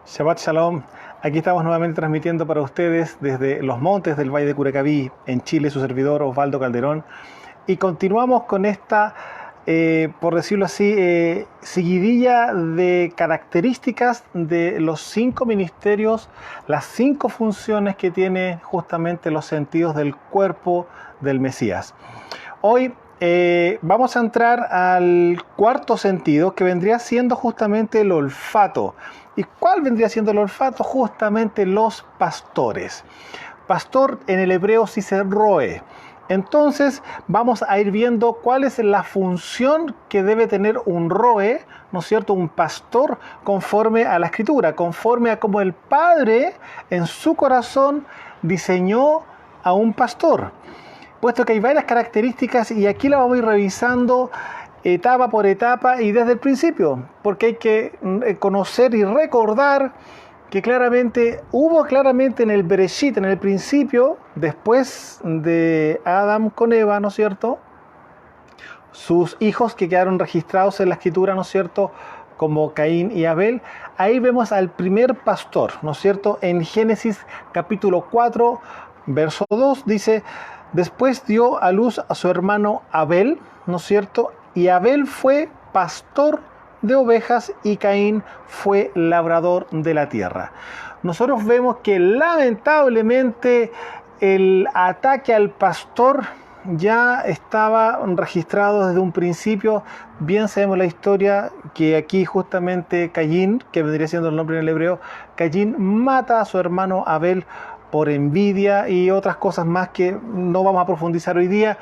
Shabbat Shalom, aquí estamos nuevamente transmitiendo para ustedes desde los montes del Valle de Curacaví, en Chile, su servidor Osvaldo Calderón. Y continuamos con esta, por decirlo así, seguidilla de características de los 5 ministerios, las 5 funciones que tiene justamente los sentidos del cuerpo del Mesías. Hoy vamos a entrar al cuarto sentido, que vendría siendo justamente el olfato. ¿Y cuál vendría siendo el olfato? Justamente los pastores. Pastor en el hebreo sí se roe. Entonces vamos a ir viendo cuál es la función que debe tener un roe, ¿no es cierto?, un pastor, conforme a la Escritura, conforme a cómo el Padre en su corazón diseñó a un pastor. Puesto que hay varias características y aquí la vamos a ir revisando etapa por etapa y desde el principio, porque hay que conocer y recordar que hubo claramente en el Bereshit, en el principio, después de Adán con Eva, ¿no es cierto?, sus hijos que quedaron registrados en la Escritura, ¿no es cierto?, como Caín y Abel. Ahí vemos al primer pastor, ¿no es cierto?, en Génesis capítulo 4, verso 2, dice: después dio a luz a su hermano Abel, ¿no es cierto?, y Abel fue pastor de ovejas y Caín fue labrador de la tierra. Nosotros vemos que lamentablemente el ataque al pastor ya estaba registrado desde un principio. Bien sabemos la historia que aquí justamente Caín, que vendría siendo el nombre en el hebreo, Caín mata a su hermano Abel por envidia y otras cosas más que no vamos a profundizar hoy día.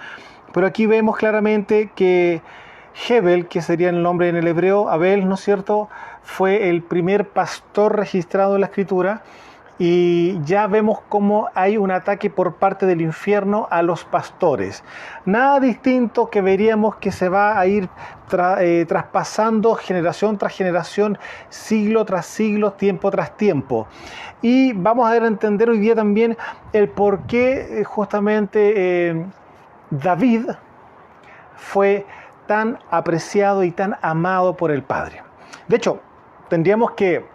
Pero aquí vemos claramente que Hebel, que sería el nombre en el hebreo, Abel, ¿no es cierto?, fue el primer pastor registrado en la Escritura, y ya vemos cómo hay un ataque por parte del infierno a los pastores. Nada distinto que veríamos que se va a ir traspasando generación tras generación, siglo tras siglo, tiempo tras tiempo. Y vamos a entender hoy día también el por qué justamente David fue tan apreciado y tan amado por el Padre. De hecho, tendríamos que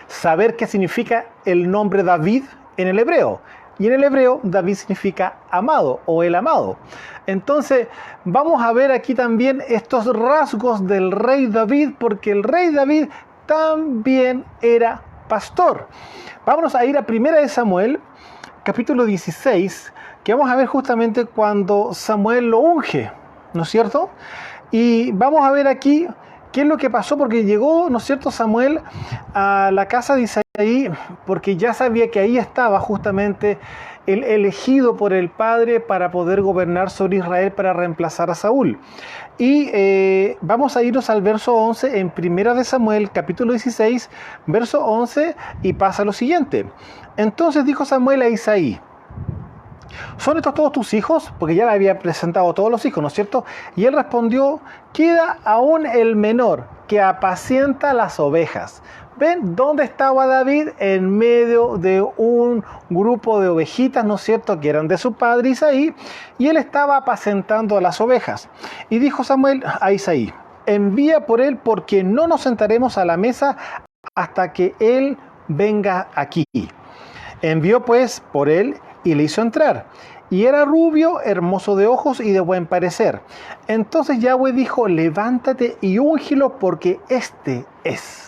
saber qué significa el nombre David en el hebreo. Y en el hebreo David significa amado o el amado. Entonces vamos a ver aquí también estos rasgos del rey David, porque el rey David también era pastor. Vámonos a ir a 1 de Samuel, capítulo 16, que vamos a ver justamente cuando Samuel lo unge, ¿no es cierto? Y vamos a ver aquí qué es lo que pasó, porque llegó, ¿no es cierto?, Samuel a la casa de Isaí, porque ya sabía que ahí estaba justamente el elegido por el Padre para poder gobernar sobre Israel, para reemplazar a Saúl. Y vamos a irnos al verso 11 en 1 de Samuel, capítulo 16, verso 11, y pasa lo siguiente: entonces dijo Samuel a Isaí: ¿son estos todos tus hijos? Porque ya le había presentado todos los hijos, ¿no es cierto? Y él respondió: queda aún el menor, que apacienta las ovejas. ¿Ven dónde estaba David? En medio de un grupo de ovejitas, ¿no es cierto?, que eran de su padre Isaí, y él estaba apacentando a las ovejas. Y dijo Samuel a Isaí: envía por él, porque no nos sentaremos a la mesa hasta que él venga aquí. Envió pues por él y le hizo entrar. Y era rubio, hermoso de ojos y de buen parecer. Entonces Yahweh dijo: levántate y úngelo, porque este es.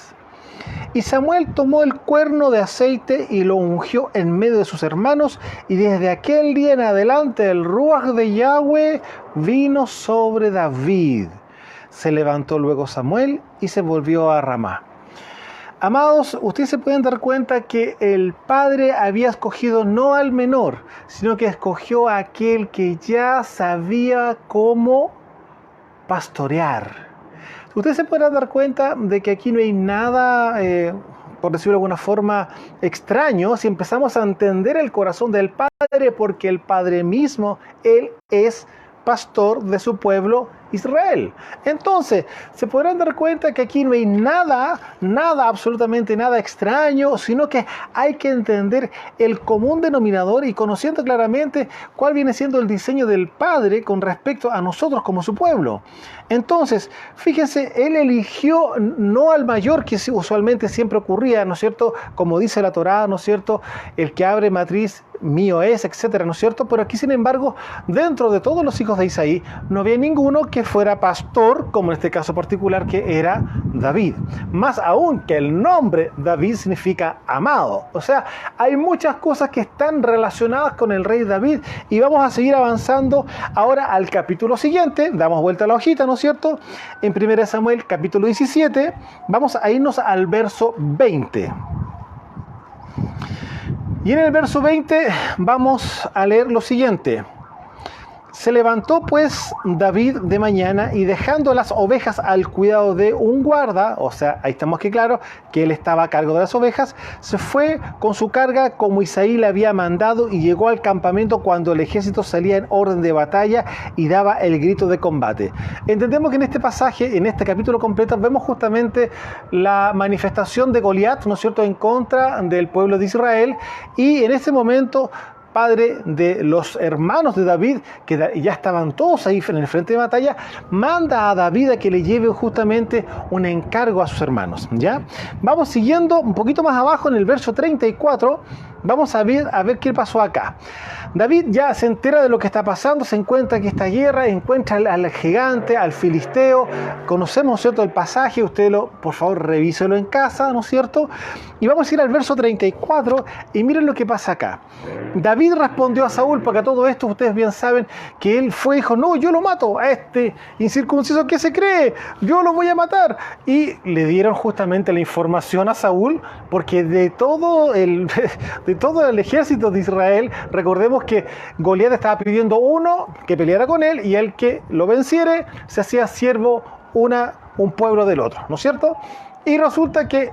Y Samuel tomó el cuerno de aceite y lo ungió en medio de sus hermanos, y desde aquel día en adelante el ruaj de Yahweh vino sobre David. Se levantó luego Samuel y se volvió a Ramá. Amados, ustedes se pueden dar cuenta que el Padre había escogido no al menor, sino que escogió a aquel que ya sabía cómo pastorear. Ustedes se pueden dar cuenta de que aquí no hay nada, por decirlo de alguna forma, extraño si empezamos a entender el corazón del Padre, porque el Padre mismo, Él es pastor de su pueblo Israel. Entonces, se podrán dar cuenta que aquí no hay nada, absolutamente nada extraño, sino que hay que entender el común denominador y conociendo claramente cuál viene siendo el diseño del Padre con respecto a nosotros como su pueblo. Entonces, fíjense, él eligió no al mayor, que usualmente siempre ocurría, ¿no es cierto? Como dice la Torá, ¿no es cierto? El que abre matriz mío es, etcétera, ¿no es cierto? Pero aquí, sin embargo, dentro de todos los hijos de Isaí, no había ninguno que fuera pastor, como en este caso particular, que era David. Más aún que el nombre David significa amado. O sea, hay muchas cosas que están relacionadas con el rey David y vamos a seguir avanzando ahora al capítulo siguiente. Damos vuelta a la hojita, ¿no es cierto? En 1 Samuel, capítulo 17, vamos a irnos al verso 20. Y en el verso 20 vamos a leer lo siguiente. Se levantó pues David de mañana y dejando las ovejas al cuidado de un guarda, o sea, ahí estamos que claro, que él estaba a cargo de las ovejas, se fue con su carga como Isaí le había mandado y llegó al campamento cuando el ejército salía en orden de batalla y daba el grito de combate. Entendemos que en este pasaje, en este capítulo completo, vemos justamente la manifestación de Goliat, ¿no es cierto?, en contra del pueblo de Israel, y en ese momento padre de los hermanos de David, que ya estaban todos ahí en el frente de batalla, manda a David a que le lleve justamente un encargo a sus hermanos, ¿ya? Vamos siguiendo un poquito más abajo en el verso 34, vamos a ver qué pasó acá. David ya se entera de lo que está pasando, se encuentra que esta guerra, encuentra al gigante, al filisteo, conocemos, ¿no es cierto?, el pasaje, usted por favor revíselo en casa, ¿no es cierto? Y vamos a ir al verso 34 y miren lo que pasa acá. David respondió a Saúl, porque a todo esto ustedes bien saben que él fue y dijo, no, yo lo mato a este incircunciso que se cree, yo lo voy a matar. Y le dieron justamente la información a Saúl, porque de todo el ejército de Israel, recordemos que Goliat estaba pidiendo uno que peleara con él y el que lo venciere se hacía siervo un pueblo del otro, ¿no es cierto? Y resulta que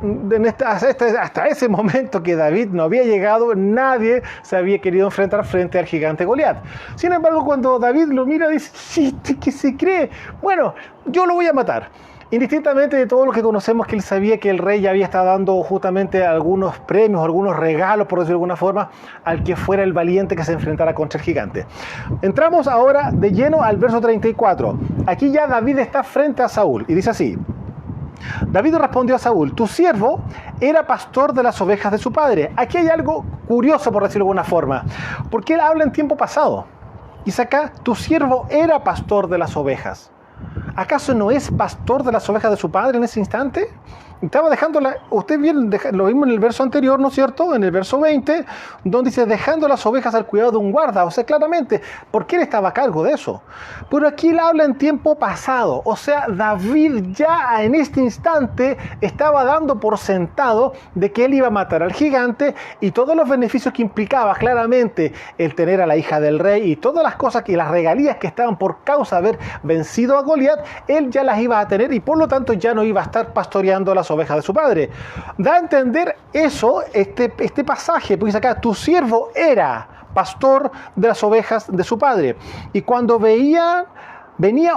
hasta ese momento que David no había llegado, nadie se había querido enfrentar frente al gigante Goliat. Sin embargo, cuando David lo mira, dice, sí, ¿qué se cree? Bueno, yo lo voy a matar. Indistintamente de todo lo que conocemos, que él sabía que el rey ya había estado dando justamente algunos premios, algunos regalos, por decirlo de alguna forma, al que fuera el valiente que se enfrentara contra el gigante. Entramos ahora de lleno al verso 34. Aquí ya David está frente a Saúl y dice así. David respondió a Saúl, tu siervo era pastor de las ovejas de su padre. Aquí hay algo curioso, por decirlo de alguna forma, porque él habla en tiempo pasado. Dice acá, tu siervo era pastor de las ovejas. ¿Acaso no es pastor de las ovejas de su padre en ese instante? Estaba dejándola, usted bien lo vimos en el verso anterior, ¿no es cierto? En el verso 20, donde dice, dejando las ovejas al cuidado de un guarda. O sea, claramente, ¿por qué él estaba a cargo de eso? Pero aquí él habla en tiempo pasado. O sea, David ya en este instante estaba dando por sentado de que él iba a matar al gigante y todos los beneficios que implicaba claramente el tener a la hija del rey y todas las cosas y las regalías que estaban por causa de haber vencido a Goliat, él ya las iba a tener y por lo tanto ya no iba a estar pastoreando las ovejas de su padre. Da a entender eso, este pasaje, porque dice acá, tu siervo era pastor de las ovejas de su padre. Y cuando venía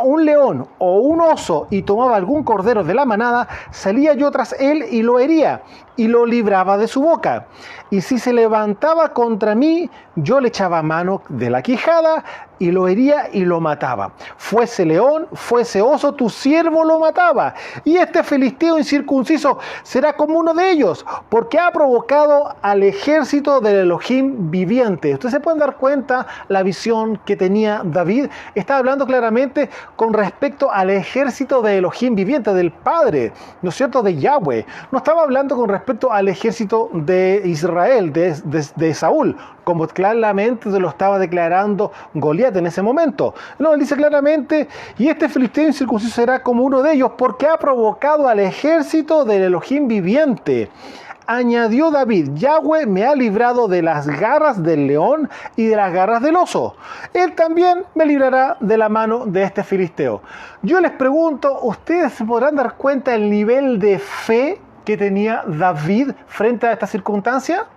un león o un oso y tomaba algún cordero de la manada, salía yo tras él y lo hería y lo libraba de su boca. Y si se levantaba contra mí, yo le echaba mano de la quijada y lo hería y lo mataba. Fuese león, fuese oso, tu siervo lo mataba. Y este filisteo incircunciso será como uno de ellos, porque ha provocado al ejército del Elohim viviente. Ustedes se pueden dar cuenta la visión que tenía David. Está hablando claramente con respecto al ejército de Elohim viviente, del Padre, ¿no es cierto?, de Yahweh. No estaba hablando con respecto al ejército de Israel, de Saúl, como claramente se lo estaba declarando Goliat en ese momento. No, él dice claramente, y este filisteo incircunciso será como uno de ellos, porque ha provocado al ejército del Elohim viviente. Añadió David, Yahweh me ha librado de las garras del león y de las garras del oso. Él también me librará de la mano de este filisteo. Yo les pregunto, ¿ustedes se podrán dar cuenta del nivel de fe que tenía David frente a esta circunstancia?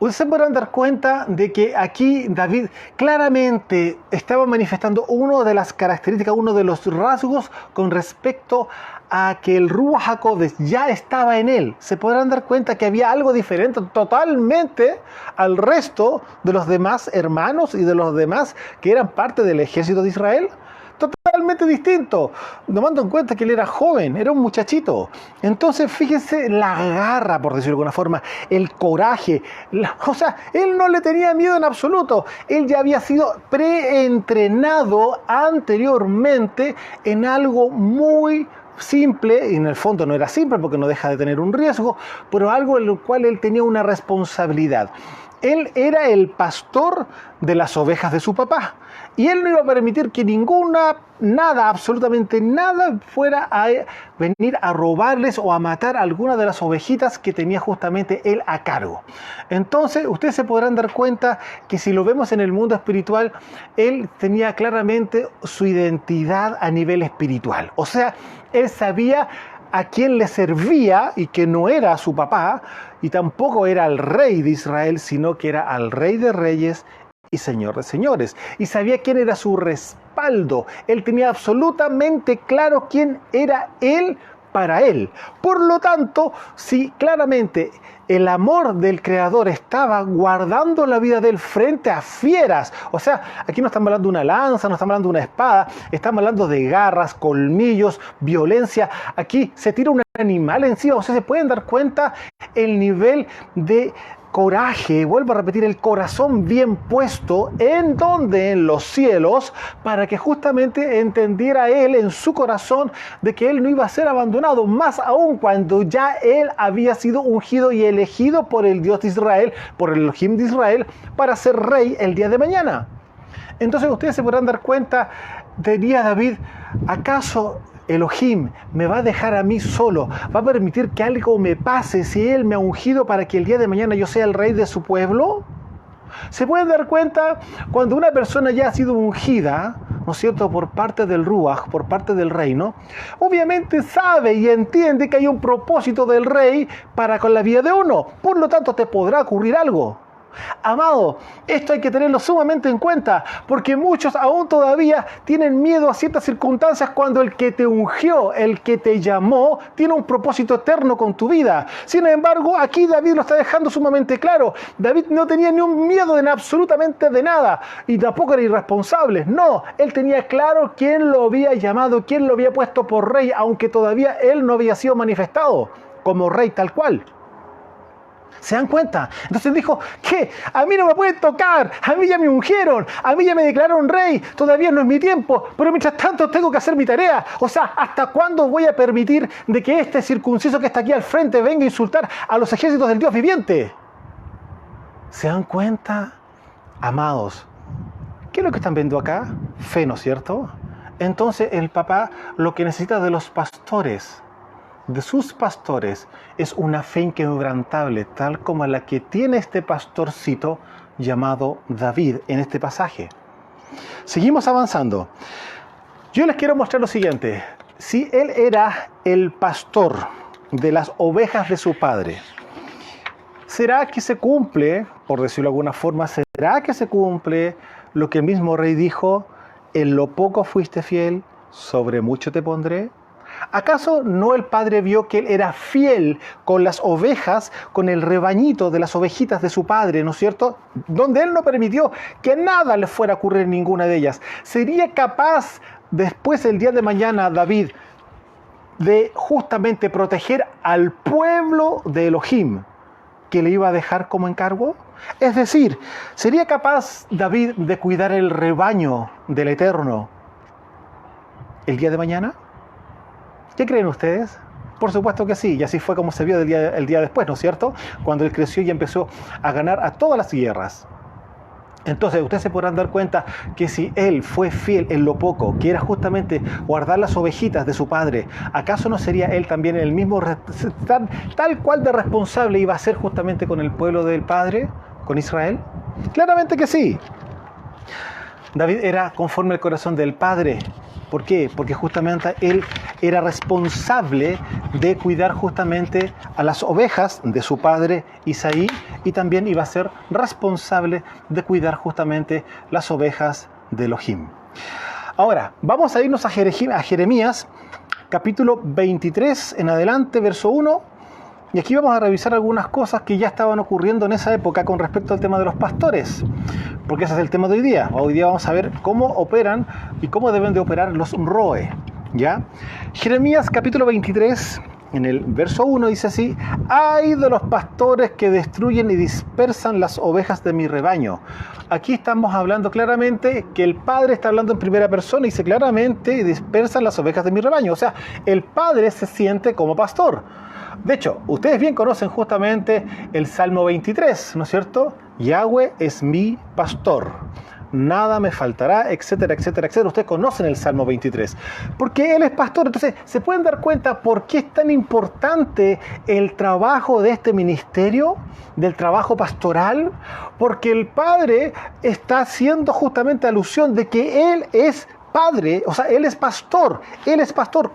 Ustedes se podrán dar cuenta de que aquí David claramente estaba manifestando una de las características, uno de los rasgos con respecto a que el Ruach HaKodesh ya estaba en él. Se podrán dar cuenta que había algo diferente totalmente al resto de los demás hermanos y de los demás que eran parte del ejército de Israel. Totalmente distinto, tomando en cuenta que él era joven, era un muchachito. Entonces fíjense la garra, por decirlo de alguna forma, el coraje, o sea, él no le tenía miedo en absoluto. Él ya había sido preentrenado anteriormente en algo muy simple, y en el fondo no era simple porque no deja de tener un riesgo, pero algo en lo cual él tenía una responsabilidad. Él era el pastor de las ovejas de su papá. Y él no iba a permitir que absolutamente nada, fuera a venir a robarles o a matar alguna de las ovejitas que tenía justamente él a cargo. Entonces, ustedes se podrán dar cuenta que si lo vemos en el mundo espiritual, él tenía claramente su identidad a nivel espiritual. O sea, él sabía a quién le servía y que no era su papá, y tampoco era el rey de Israel, sino que era al rey de reyes y señor de señores. Y sabía quién era su respaldo. Él tenía absolutamente claro quién era él para él. Por lo tanto, si claramente el amor del Creador estaba guardando la vida de él frente a fieras, o sea, aquí no estamos hablando de una lanza, no estamos hablando de una espada, estamos hablando de garras, colmillos, violencia. Aquí se tira un animal encima, o sea, se pueden dar cuenta el nivel de coraje, vuelvo a repetir, el corazón bien puesto, ¿en donde? En los cielos, para que justamente entendiera él en su corazón de que él no iba a ser abandonado, más aún cuando ya él había sido ungido y elegido por el Dios de Israel, por el Elohim de Israel, para ser rey el día de mañana. Entonces ustedes se podrán dar cuenta, diría David, ¿acaso Elohim me va a dejar a mí solo? ¿Va a permitir que algo me pase si Él me ha ungido para que el día de mañana yo sea el rey de su pueblo? Se pueden dar cuenta cuando una persona ya ha sido ungida, ¿no es cierto?, por parte del Ruach, por parte del reino, obviamente sabe y entiende que hay un propósito del rey para con la vida de uno. Por lo tanto, te podrá ocurrir algo. Amado, esto hay que tenerlo sumamente en cuenta, porque muchos aún todavía tienen miedo a ciertas circunstancias cuando el que te ungió, el que te llamó, tiene un propósito eterno con tu vida. Sin embargo, aquí David lo está dejando sumamente claro. David no tenía ni un miedo de absolutamente de nada, y tampoco era irresponsable. No, él tenía claro quién lo había llamado, quién lo había puesto por rey, aunque todavía él no había sido manifestado como rey tal cual. ¿Se dan cuenta? Entonces dijo, ¿qué? A mí no me pueden tocar, a mí ya me ungieron, a mí ya me declararon rey, todavía no es mi tiempo, pero mientras tanto tengo que hacer mi tarea. O sea, ¿hasta cuándo voy a permitir de que este circunciso que está aquí al frente venga a insultar a los ejércitos del Dios viviente? ¿Se dan cuenta? Amados, ¿qué es lo que están viendo acá? Fe, ¿no es cierto? Entonces el papá lo que necesita de los pastores, de sus pastores, es una fe inquebrantable, tal como la que tiene este pastorcito llamado David en este pasaje. Seguimos avanzando. Yo les quiero mostrar lo siguiente. Si él era el pastor de las ovejas de su padre, ¿será que se cumple, por decirlo de alguna forma, será que se cumple lo que el mismo rey dijo? En lo poco fuiste fiel, sobre mucho te pondré. ¿Acaso no el padre vio que él era fiel con las ovejas, con el rebañito de las ovejitas de su padre, ¿no es cierto? Donde él no permitió que nada le fuera a ocurrir ninguna de ellas. ¿Sería capaz después el día de mañana David de justamente proteger al pueblo de Elohim que le iba a dejar como encargo? Es decir, ¿sería capaz David de cuidar el rebaño del Eterno el día de mañana? ¿Qué creen ustedes? Por supuesto que sí, y así fue como se vio el día después, ¿no es cierto? Cuando él creció y empezó a ganar a todas las guerras. Entonces ustedes se podrán dar cuenta que si él fue fiel en lo poco, que era justamente guardar las ovejitas de su padre, ¿acaso no sería él también el mismo, tal cual de responsable iba a ser justamente con el pueblo del padre, con Israel? Claramente que sí. David era conforme al corazón del padre. ¿Por qué? Porque justamente él era responsable de cuidar justamente a las ovejas de su padre Isaí, y también iba a ser responsable de cuidar justamente las ovejas de Elohim. Ahora, vamos a irnos a Jeremías, capítulo 23 en adelante, verso 1. Y aquí vamos a revisar algunas cosas que ya estaban ocurriendo en esa época con respecto al tema de los pastores, porque ese es el tema de hoy día. Hoy día vamos a ver cómo operan y cómo deben de operar los roe, ¿ya? Jeremías capítulo 23, en el verso 1 dice así: ¡ay de los pastores que destruyen y dispersan las ovejas de mi rebaño! Aquí estamos hablando claramente que el Padre está hablando en primera persona y dice claramente: dispersan las ovejas de mi rebaño. O sea, el Padre se siente como pastor. De hecho, ustedes bien conocen justamente el Salmo 23, ¿no es cierto? Yahweh es mi pastor, nada me faltará, etcétera, etcétera, etcétera. Ustedes conocen el Salmo 23, porque Él es pastor. Entonces, ¿se pueden dar cuenta por qué es tan importante el trabajo de este ministerio, del trabajo pastoral? Porque el Padre está haciendo justamente alusión de que Él es Padre, o sea, Él es pastor,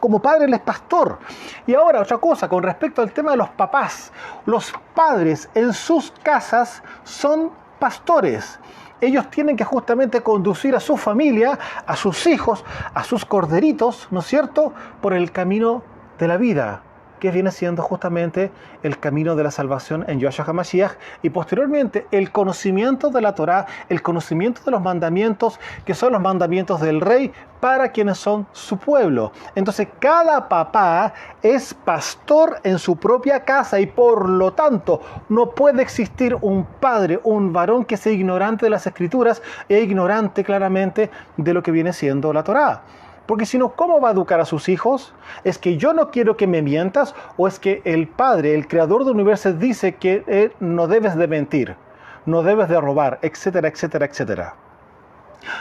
como Padre Él es pastor. Y ahora otra cosa, con respecto al tema de los papás, los padres en sus casas son pastores. Ellos tienen que justamente conducir a su familia, a sus hijos, a sus corderitos, ¿no es cierto?, por el camino de la vida, que viene siendo justamente el camino de la salvación en Yahshua HaMashiach, y posteriormente el conocimiento de la Torá, el conocimiento de los mandamientos, que son los mandamientos del rey para quienes son su pueblo. Entonces cada papá es pastor en su propia casa, y por lo tanto no puede existir un padre, un varón que sea ignorante de las Escrituras e ignorante claramente de lo que viene siendo la Torá. Porque si no, ¿cómo va a educar a sus hijos? ¿Es que yo no quiero que me mientas? ¿O es que el Padre, el Creador del universo, dice que no debes de mentir, no debes de robar, etcétera, etcétera, etcétera?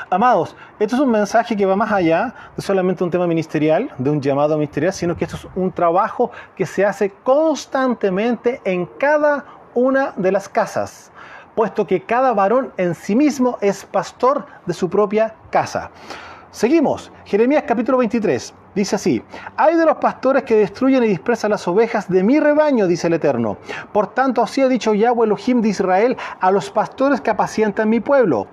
Amados, esto es un mensaje que va más allá de solamente un tema ministerial, de un llamado ministerial, sino que esto es un trabajo que se hace constantemente en cada una de las casas, puesto que cada varón en sí mismo es pastor de su propia casa. Seguimos, Jeremías capítulo 23, dice así: ¡ay de los pastores que destruyen y dispersan las ovejas de mi rebaño!, dice el Eterno. Por tanto, así ha dicho Yahweh Elohim de Israel a los pastores que apacientan mi pueblo: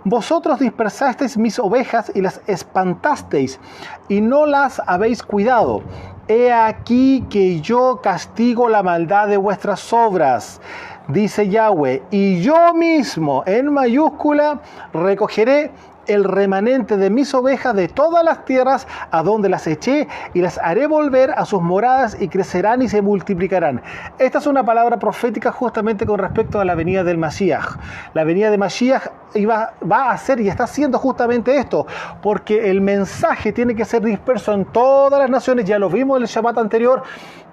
vosotros dispersasteis mis ovejas y las espantasteis, y no las habéis cuidado. He aquí que yo castigo la maldad de vuestras obras, dice Yahweh, y yo mismo, en mayúscula, recogeré el remanente de mis ovejas de todas las tierras a donde las eché, y las haré volver a sus moradas, y crecerán y se multiplicarán. Esta es una palabra profética justamente con respecto a la venida del Mashiach. La venida de Mashiach va a hacer y está haciendo justamente esto, porque el mensaje tiene que ser disperso en todas las naciones. Ya lo vimos en el Shabbat anterior,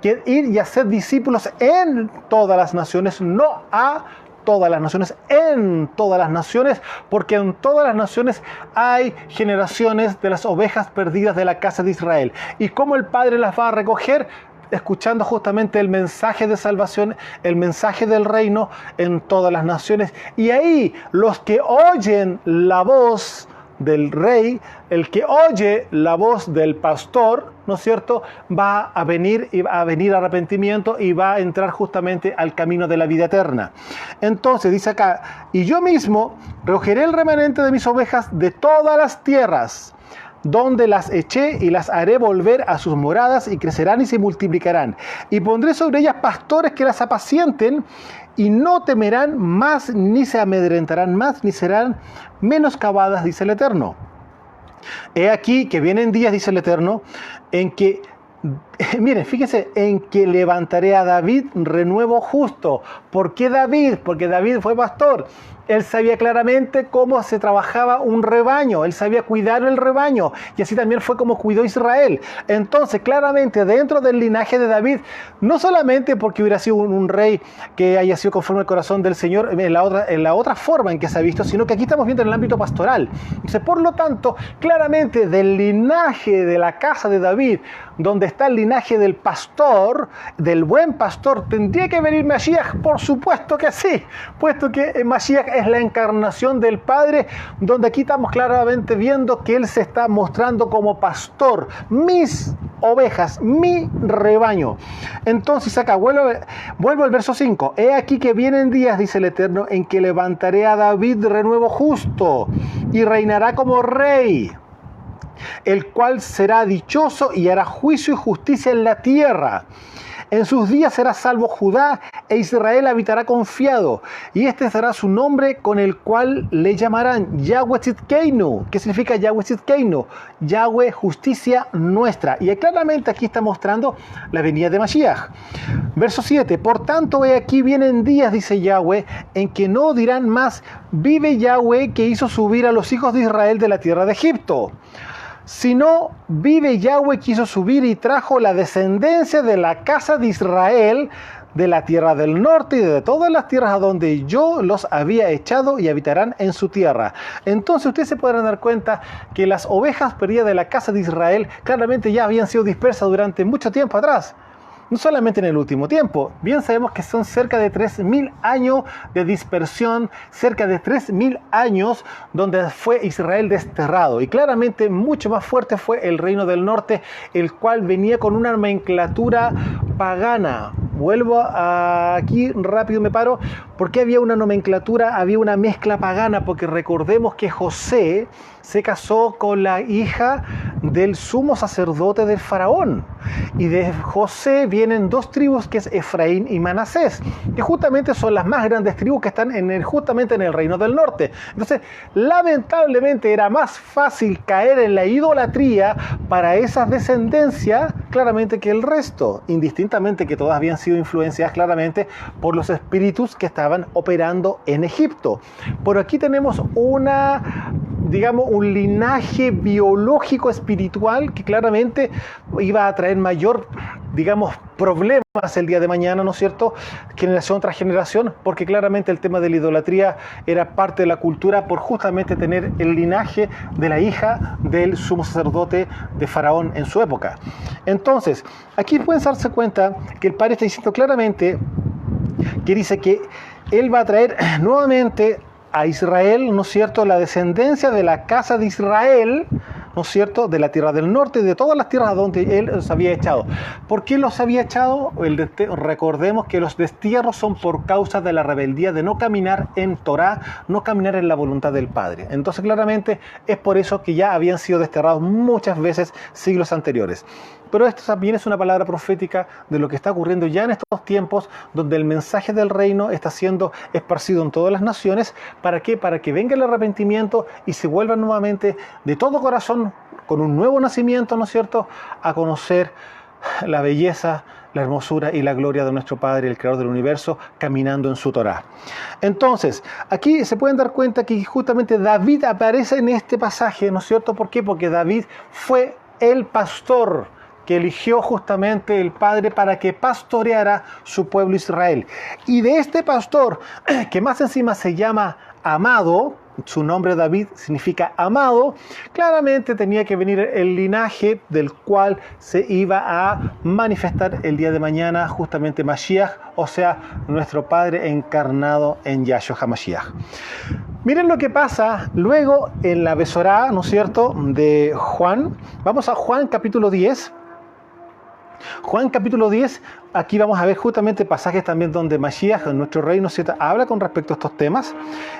que ir y hacer discípulos en todas las naciones, no a todas las naciones, en todas las naciones, porque en todas las naciones hay generaciones de las ovejas perdidas de la casa de Israel. ¿Y cómo el Padre las va a recoger? Escuchando justamente el mensaje de salvación, el mensaje del reino en todas las naciones. Y ahí los que oyen la voz del rey, el que oye la voz del pastor, ¿no es cierto?, va a venir arrepentimiento y va a entrar justamente al camino de la vida eterna. Entonces dice acá: y yo mismo recogeré el remanente de mis ovejas de todas las tierras donde las eché, y las haré volver a sus moradas, y crecerán y se multiplicarán. Y pondré sobre ellas pastores que las apacienten, y no temerán más, ni se amedrentarán más, ni serán menoscabadas, dice el Eterno. He aquí que vienen días, dice el Eterno, en que, miren, fíjense, en que levantaré a David renuevo justo. ¿Por qué David? Porque David fue pastor. Él sabía claramente cómo se trabajaba un rebaño, él sabía cuidar el rebaño, y así también fue como cuidó Israel. Entonces, claramente, dentro del linaje de David, no solamente porque hubiera sido un rey que haya sido conforme al corazón del Señor en la otra forma en que se ha visto, sino que aquí estamos viendo en el ámbito pastoral. Entonces, por lo tanto, claramente del linaje de la casa de David, donde está el linaje linaje del pastor, del buen pastor, ¿tendría que venir Mashiach? Por supuesto que sí, puesto que Mashiach es la encarnación del Padre, donde aquí estamos claramente viendo que Él se está mostrando como pastor, mis ovejas, mi rebaño. Entonces acá vuelvo al verso 5. He aquí que vienen días, dice el Eterno, en que levantaré a David de renuevo justo y reinará como rey, el cual será dichoso y hará juicio y justicia en la tierra. En sus días será salvo Judá e Israel habitará confiado. Y este será su nombre con el cual le llamarán Yahweh Tzidkeinu. ¿Qué significa Yahweh Tzidkeinu? Yahweh, justicia nuestra. Y claramente aquí está mostrando la venida de Mashiach. Verso 7. Por tanto, he aquí vienen días, dice Yahweh, en que no dirán más, vive Yahweh que hizo subir a los hijos de Israel de la tierra de Egipto. Sino vive Yahweh que hizo subir y trajo la descendencia de la casa de Israel de la tierra del norte y de todas las tierras a donde yo los había echado y habitarán en su tierra. Entonces ustedes se podrán dar cuenta que las ovejas perdidas de la casa de Israel claramente ya habían sido dispersas durante mucho tiempo atrás. No solamente en el último tiempo, bien sabemos que son cerca de 3.000 años de dispersión, cerca de 3.000 años donde fue Israel desterrado. Y claramente mucho más fuerte fue el reino del norte, el cual venía con una nomenclatura pagana. Vuelvo aquí rápido, me paro, porque había una nomenclatura, había una mezcla pagana, porque recordemos que José se casó con la hija del sumo sacerdote del faraón. Y de José vienen dos tribus, que es Efraín y Manasés, que justamente son las más grandes tribus que están justamente en el reino del norte. Entonces, lamentablemente era más fácil caer en la idolatría para esas descendencias, claramente, que el resto, indistintamente que todas habían sido influenciadas claramente por los espíritus que estaban operando en Egipto. Por aquí tenemos un linaje biológico espiritual que claramente iba a traer mayor, problemas el día de mañana, ¿no es cierto? Generación tras generación, porque claramente el tema de la idolatría era parte de la cultura por justamente tener el linaje de la hija del sumo sacerdote de Faraón en su época. Entonces, aquí pueden darse cuenta que el Padre está diciendo claramente que dice que Él va a traer nuevamente a Israel, ¿no es cierto?, la descendencia de la casa de Israel, ¿no es cierto?, de la tierra del norte y de todas las tierras donde Él los había echado. ¿Por qué los había echado? Recordemos que los destierros son por causa de la rebeldía de no caminar en Torá, no caminar en la voluntad del Padre. Entonces claramente es por eso que ya habían sido desterrados muchas veces siglos anteriores. Pero esto también es una palabra profética de lo que está ocurriendo ya en estos tiempos, donde el mensaje del reino está siendo esparcido en todas las naciones. ¿Para qué? Para que venga el arrepentimiento y se vuelvan nuevamente de todo corazón, con un nuevo nacimiento, ¿no es cierto?, a conocer la belleza, la hermosura y la gloria de nuestro Padre, el Creador del universo, caminando en su Torá. Entonces, aquí se pueden dar cuenta que justamente David aparece en este pasaje, ¿no es cierto? ¿Por qué? Porque David fue el pastor que eligió justamente el Padre para que pastoreara su pueblo Israel. Y de este pastor, que más encima se llama amado, su nombre David significa amado, claramente tenía que venir el linaje del cual se iba a manifestar el día de mañana justamente Mashiach, o sea, nuestro Padre encarnado en Yahshua HaMashiach. Miren lo que pasa luego en la Besorá, ¿no es cierto?, de Juan. Vamos a Juan capítulo 10. Juan capítulo 10, aquí vamos a ver justamente pasajes también donde Mashiach, nuestro rey, ¿cierto?, habla con respecto a estos temas.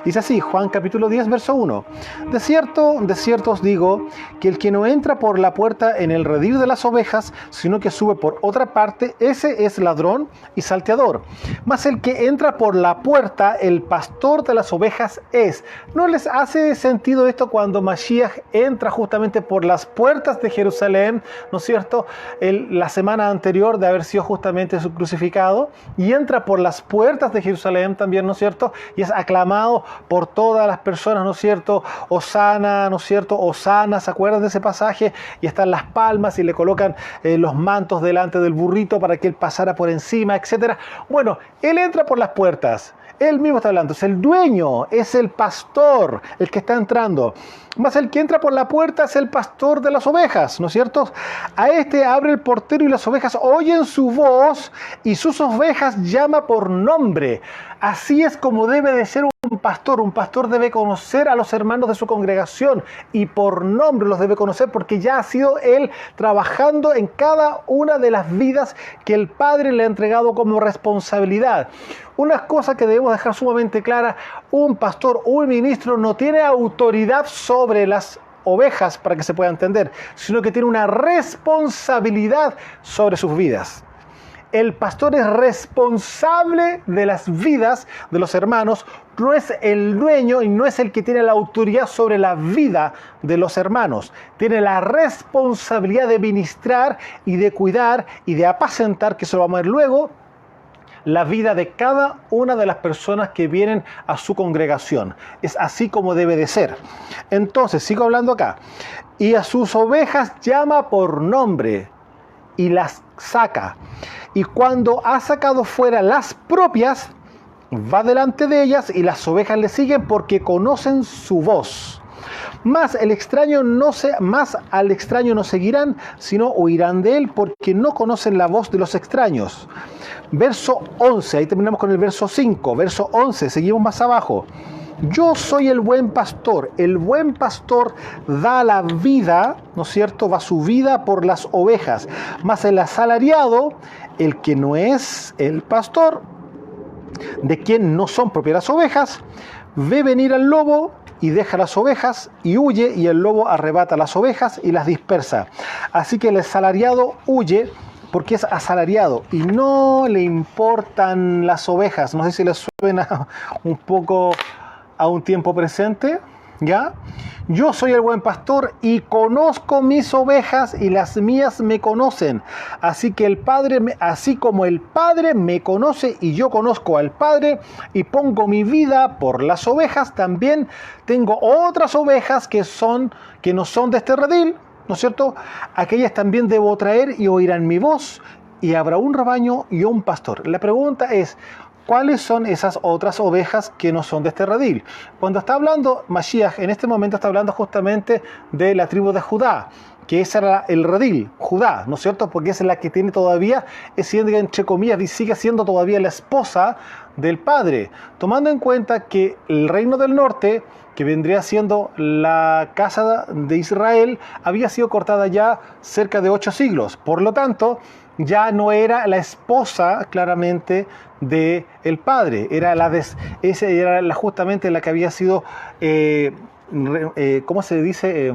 Dice así, Juan capítulo 10, verso 1. De cierto os digo, que el que no entra por la puerta en el redil de las ovejas, sino que sube por otra parte, ese es ladrón y salteador. Mas el que entra por la puerta, el pastor de las ovejas es. ¿No les hace sentido esto cuando Mashiach entra justamente por las puertas de Jerusalén, ¿no es cierto?, la semana anterior de haber sido justamente su crucificado, y entra por las puertas de Jerusalén también, ¿no es cierto?, y es aclamado por todas las personas, ¿no es cierto?, Hosana, ¿no es cierto?, Hosana, ¿se acuerdan de ese pasaje? Y están las palmas y le colocan los mantos delante del burrito para que él pasara por encima, etc. Bueno, él entra por las puertas. Él mismo está hablando. Es el dueño, es el pastor el que está entrando. Mas el que entra por la puerta es el pastor de las ovejas, ¿no es cierto? A este abre el portero y las ovejas oyen su voz y sus ovejas llama por nombre. Así es como debe de ser un pastor. Un pastor debe conocer a los hermanos de su congregación y por nombre los debe conocer porque ya ha sido él trabajando en cada una de las vidas que el Padre le ha entregado como responsabilidad. Una cosa que debemos dejar sumamente clara: un pastor, un ministro no tiene autoridad sobre las ovejas, para que se pueda entender, sino que tiene una responsabilidad sobre sus vidas. El pastor es responsable de las vidas de los hermanos, no es el dueño y no es el que tiene la autoridad sobre la vida de los hermanos. Tiene la responsabilidad de ministrar y de cuidar y de apacentar, que se lo vamos a ver luego, la vida de cada una de las personas que vienen a su congregación. Es así como debe de ser. Entonces, sigo hablando acá. Y a sus ovejas llama por nombre y las saca. Y cuando ha sacado fuera las propias, va delante de ellas y las ovejas le siguen porque conocen su voz. Más al extraño no seguirán, sino huirán de él porque no conocen la voz de los extraños. Verso 11, ahí terminamos con el verso 5. Verso 11, seguimos más abajo. Yo soy el buen pastor. El buen pastor da la vida, ¿no es cierto? Va su vida por las ovejas. Mas el asalariado, el que no es el pastor, de quien no son propias las ovejas, ve venir al lobo y deja las ovejas y huye, y el lobo arrebata las ovejas y las dispersa. Así que el asalariado huye porque es asalariado y no le importan las ovejas. No sé si les suena un poco a un tiempo presente, ¿ya? Yo soy el buen pastor y conozco mis ovejas y las mías me conocen. Así como el Padre me conoce y yo conozco al Padre y pongo mi vida por las ovejas, también tengo otras ovejas que no son de este redil, ¿no es cierto? Aquellas también debo traer y oirán mi voz, y habrá un rebaño y un pastor. La pregunta es: ¿cuáles son esas otras ovejas que no son de este redil? Cuando está hablando Mashiach, en este momento está hablando justamente de la tribu de Judá, que ese era el redil, Judá, ¿no es cierto? Porque esa es la que tiene todavía, entre comillas, y sigue siendo todavía la esposa del padre, tomando en cuenta que el reino del norte, que vendría siendo la casa de Israel, había sido cortada ya cerca de 8 siglos. Por lo tanto, ya no era la esposa claramente de el padre, justamente la que había sido, ¿cómo se dice?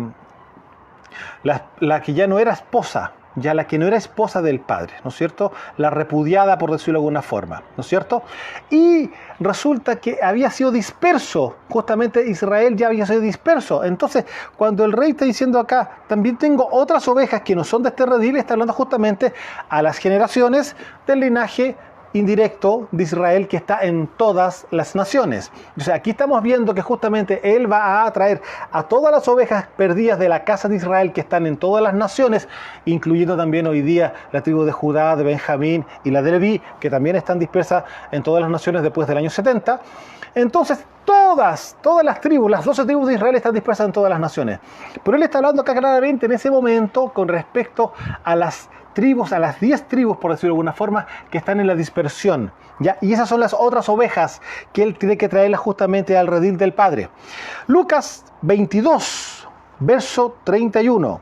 La que ya no era esposa, ya la que no era esposa del padre, ¿no es cierto? La repudiada, por decirlo de alguna forma, ¿no es cierto? Y resulta que había sido disperso, justamente Israel ya había sido disperso. Entonces, cuando el rey está diciendo acá, también tengo otras ovejas que no son de este redil, está hablando justamente a las generaciones del linaje indirecto de Israel que está en todas las naciones. O sea, aquí estamos viendo que justamente él va a atraer a todas las ovejas perdidas de la casa de Israel que están en todas las naciones, incluyendo también hoy día la tribu de Judá, de Benjamín y la de Leví, que también están dispersas en todas las naciones después del año 70. Entonces, todas las tribus, las 12 tribus de Israel están dispersas en todas las naciones. Pero él está hablando acá claramente en ese momento con respecto a las tribus, a las 10 tribus, por decirlo de alguna forma, que están en la dispersión, ¿ya? Y esas son las otras ovejas que él tiene que traerlas justamente al redil del Padre. Lucas 22, verso 31.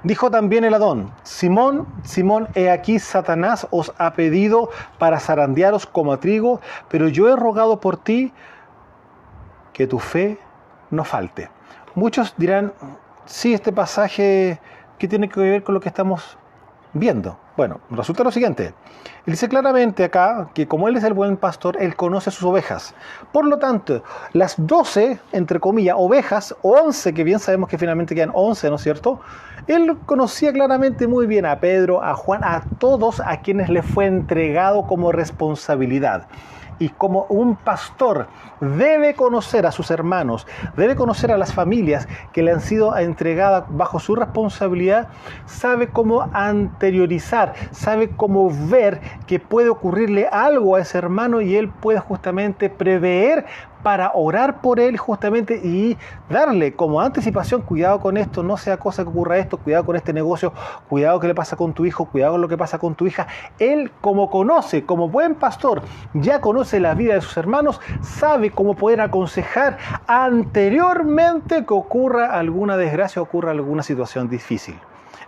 Dijo también el Adón: Simón, Simón, he aquí Satanás os ha pedido para zarandearos como a trigo, pero yo he rogado por ti que tu fe no falte. Muchos dirán: sí, este pasaje, ¿qué tiene que ver con lo que estamos viendo? Bueno, resulta lo siguiente. Él dice claramente acá que como él es el buen pastor, él conoce sus ovejas. Por lo tanto, las 12, entre comillas, ovejas, o 11, que bien sabemos que finalmente quedan 11, ¿no es cierto? Él conocía claramente muy bien a Pedro, a Juan, a todos a quienes le fue entregado como responsabilidad. y como un pastor debe conocer a sus hermanos, debe conocer a las familias que le han sido entregadas bajo su responsabilidad, sabe cómo anteriorizar, sabe cómo ver que puede ocurrirle algo a ese hermano y él puede justamente prever para orar por él justamente y darle como anticipación: cuidado con esto, no sea cosa que ocurra esto, cuidado con este negocio, cuidado que le pasa con tu hijo, cuidado con lo que pasa con tu hija. Él, como conoce, como buen pastor, ya conoce la vida de sus hermanos, sabe cómo poder aconsejar anteriormente que ocurra alguna desgracia, ocurra alguna situación difícil.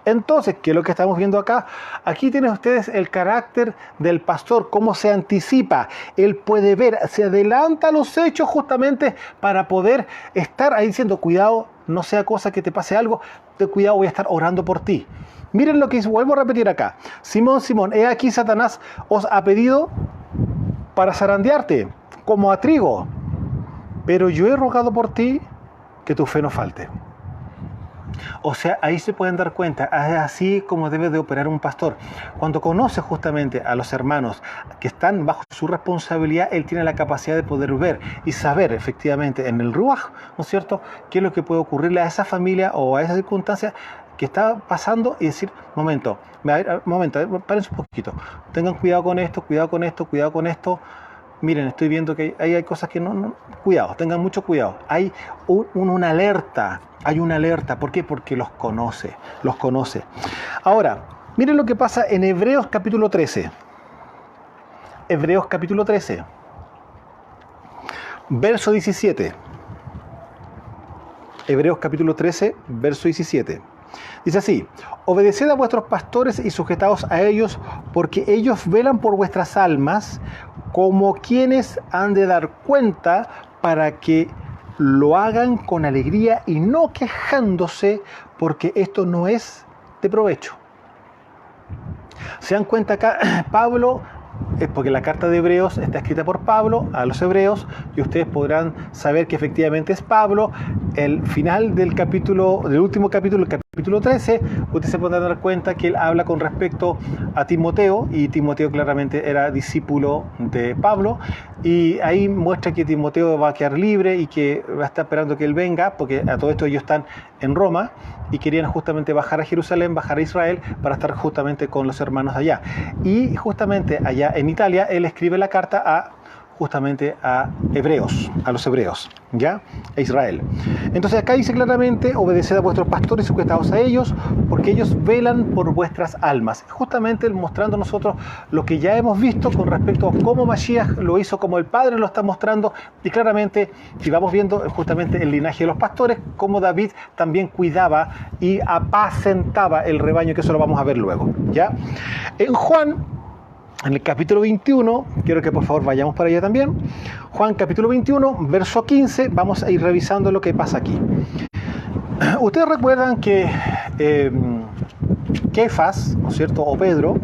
Entonces, ¿qué es lo que estamos viendo acá? Aquí tienen ustedes el carácter del pastor, cómo se anticipa. Él puede ver, se adelanta a los hechos justamente para poder estar ahí diciendo: cuidado, no sea cosa que te pase algo, ten cuidado, voy a estar orando por ti. Miren lo que vuelvo a repetir acá. Simón, Simón, he aquí Satanás os ha pedido para zarandearte, como a trigo, pero yo he rogado por ti que tu fe no falte. O sea, ahí se pueden dar cuenta, es así como debe de operar un pastor. Cuando conoce justamente a los hermanos que están bajo su responsabilidad, él tiene la capacidad de poder ver y saber efectivamente en el ruaj, ¿no es cierto?, qué es lo que puede ocurrirle a esa familia o a esa circunstancia que está pasando y decir: momento, párense un poquito, tengan cuidado con esto, cuidado con esto, cuidado con esto. Miren, estoy viendo que hay cosas que cuidado, tengan mucho cuidado. Hay una alerta, hay una alerta. ¿Por qué? Porque los conoce. Ahora, miren lo que pasa en Hebreos capítulo 13. Hebreos capítulo 13, verso 17. Hebreos capítulo 13, verso 17. Dice así: obedeced a vuestros pastores y sujetaos a ellos, porque ellos velan por vuestras almas, como quienes han de dar cuenta, para que lo hagan con alegría y no quejándose, porque esto no es de provecho. ¿Se dan cuenta acá? Pablo, porque la carta de Hebreos está escrita por Pablo a los hebreos, y ustedes podrán saber que efectivamente es Pablo. El final del último capítulo, el capítulo 13, ustedes se podrán dar cuenta que él habla con respecto a Timoteo, y Timoteo claramente era discípulo de Pablo, y ahí muestra que Timoteo va a quedar libre y que va a estar esperando que él venga, porque a todo esto ellos están en Roma y querían justamente bajar a Jerusalén, bajar a Israel para estar justamente con los hermanos allá. Y justamente allá en Italia él escribe la carta justamente a los hebreos, ¿ya? A Israel. Entonces acá dice claramente: obedeced a vuestros pastores, sujetaos a ellos, porque ellos velan por vuestras almas. Justamente mostrando nosotros lo que ya hemos visto con respecto a cómo Mashiach lo hizo, como el Padre lo está mostrando, y claramente si vamos viendo justamente el linaje de los pastores, cómo David también cuidaba y apacentaba el rebaño, que eso lo vamos a ver luego, ¿ya? En Juan, en el capítulo 21, quiero que por favor vayamos para allá también. Juan capítulo 21, verso 15, vamos a ir revisando lo que pasa aquí. Ustedes recuerdan que Kefas, ¿no es cierto?, o Pedro,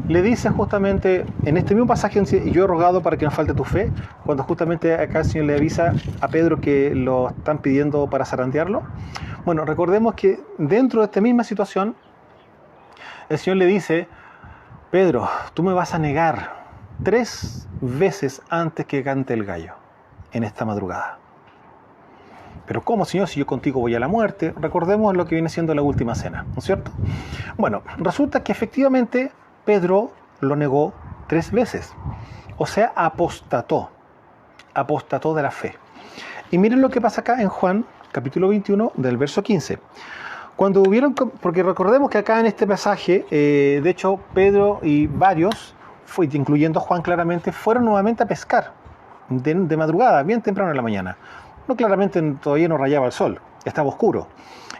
le dice justamente en este mismo pasaje: yo he rogado para que no falte tu fe, cuando justamente acá el Señor le avisa a Pedro que lo están pidiendo para zarandearlo. Bueno, recordemos que dentro de esta misma situación, el Señor le dice: Pedro, tú me vas a negar 3 veces antes que cante el gallo en esta madrugada. Pero ¿cómo, Señor, si yo contigo voy a la muerte? Recordemos lo que viene siendo la última cena, ¿no es cierto? Bueno, resulta que efectivamente Pedro lo negó 3 veces. O sea, apostató de la fe. Y miren lo que pasa acá en Juan, capítulo 21, del verso 15. Cuando hubieron, porque recordemos que acá en este pasaje, de hecho, Pedro y varios, incluyendo Juan claramente, fueron nuevamente a pescar de madrugada, bien temprano en la mañana. No, claramente todavía no rayaba el sol, estaba oscuro.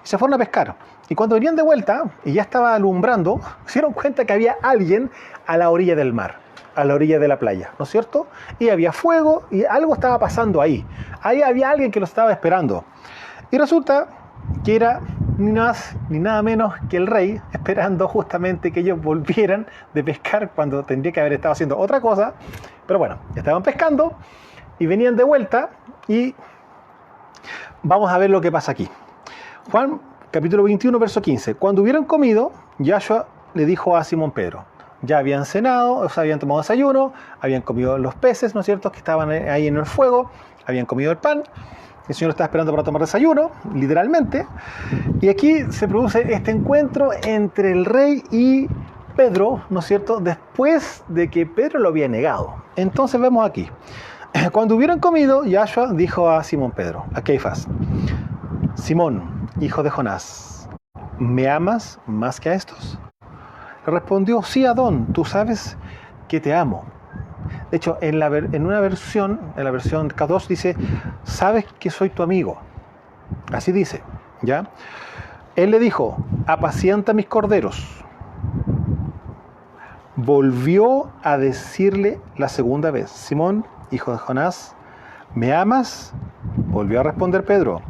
Y se fueron a pescar. Y cuando venían de vuelta, y ya estaba alumbrando, se dieron cuenta que había alguien a la orilla del mar, a la orilla de la playa, ¿no es cierto? Y había fuego y algo estaba pasando ahí. Ahí había alguien que lo estaba esperando. Y resulta que era ni más ni nada menos que el rey, esperando justamente que ellos volvieran de pescar cuando tendría que haber estado haciendo otra cosa. Pero bueno, estaban pescando y venían de vuelta, y vamos a ver lo que pasa aquí. Juan capítulo 21, verso 15. Cuando hubieron comido, Yahshua le dijo a Simón Pedro: ya habían cenado, o sea, habían tomado desayuno, habían comido los peces, ¿no es cierto?, que estaban ahí en el fuego, habían comido el pan. El Señor estaba esperando para tomar desayuno, literalmente. Y aquí se produce este encuentro entre el rey y Pedro, ¿no es cierto?, después de que Pedro lo había negado. Entonces vemos aquí. Cuando hubieron comido, Yahshua dijo a Simón Pedro, a Caifás: Simón, hijo de Jonás, ¿me amas más que a estos? Le respondió: sí, Adón, tú sabes que te amo. De hecho, en una versión, en la versión K2 dice: sabes que soy tu amigo. Así dice, ¿ya? Él le dijo: apacienta mis corderos. Volvió a decirle la segunda vez: Simón, hijo de Jonás, ¿me amas? Volvió a responder Pedro: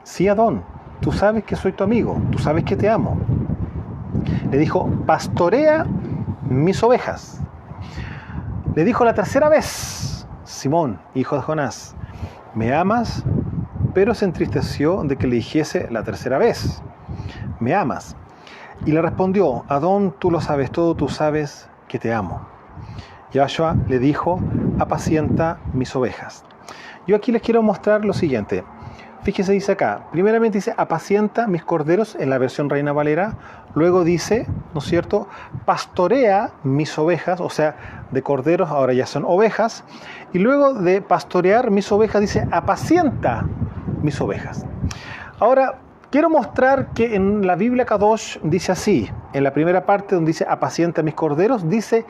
sí, Adón, tú sabes que soy tu amigo, tú sabes que te amo. Le dijo: pastorea mis ovejas. Le dijo la tercera vez: Simón, hijo de Jonás, ¿me amas? Pero se entristeció de que le dijese la tercera vez: ¿me amas? Y le respondió: Adón, tú lo sabes todo, tú sabes que te amo. Yahshua le dijo: apacienta mis ovejas. Yo aquí les quiero mostrar lo siguiente. Fíjese, dice acá, primeramente dice: apacienta mis corderos en la versión Reina Valera. Luego dice, ¿no es cierto?, pastorea mis ovejas, o sea, de corderos ahora ya son ovejas. Y luego de pastorear mis ovejas dice: apacienta mis ovejas. Ahora, quiero mostrar que en la Biblia Kadosh dice así, en la primera parte donde dice apacienta mis corderos, dice: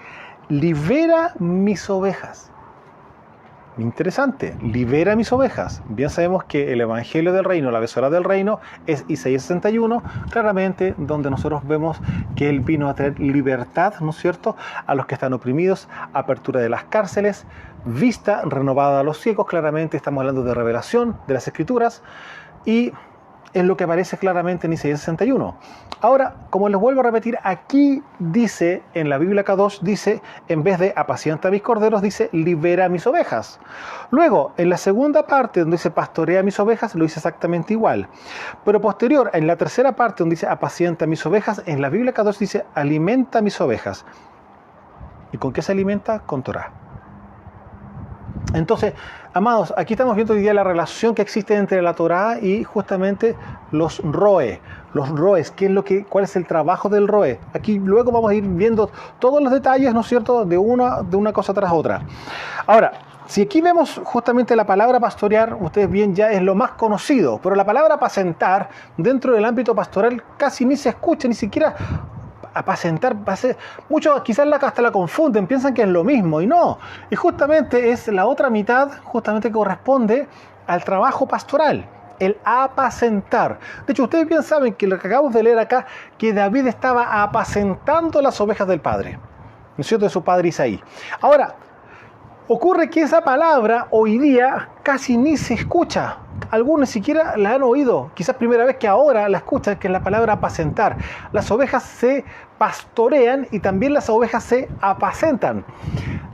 libera mis ovejas. Interesante, libera mis ovejas. Bien sabemos que el Evangelio del Reino, la besora del Reino, es Isaías 61, claramente donde nosotros vemos que Él vino a traer libertad, ¿no es cierto?, a los que están oprimidos, apertura de las cárceles, vista renovada a los ciegos. Claramente estamos hablando de revelación de las Escrituras y es lo que aparece claramente en Isaías 61. Ahora, como les vuelvo a repetir, aquí dice, en la Biblia Kadosh, dice, en vez de apacienta mis corderos, dice libera mis ovejas. Luego, en la segunda parte, donde dice pastorea mis ovejas, lo dice exactamente igual. Pero posterior, en la tercera parte, donde dice apacienta mis ovejas, en la Biblia Kadosh dice alimenta mis ovejas. ¿Y con qué se alimenta? Con Torah. Entonces, amados, aquí estamos viendo hoy día la relación que existe entre la Torá y justamente los roe. Los roes, ¿cuál es el trabajo del roe? Aquí luego vamos a ir viendo todos los detalles, ¿no es cierto?, de una cosa tras otra. Ahora, si aquí vemos justamente la palabra pastorear, ustedes bien ya es lo más conocido, pero la palabra apacentar dentro del ámbito pastoral casi ni se escucha, ni siquiera. Apacentar, muchos quizás hasta la confunden, piensan que es lo mismo, y no. Y justamente es la otra mitad, justamente que corresponde al trabajo pastoral, el apacentar. De hecho, ustedes bien saben que lo que acabamos de leer acá, que David estaba apacentando las ovejas del padre, ¿no es cierto?, de su padre Isaí. Ahora, ocurre que esa palabra hoy día casi ni se escucha. Algunos ni siquiera la han oído. Quizás primera vez que ahora la escuchan, que es la palabra apacentar. Las ovejas se pastorean y también las ovejas se apacentan.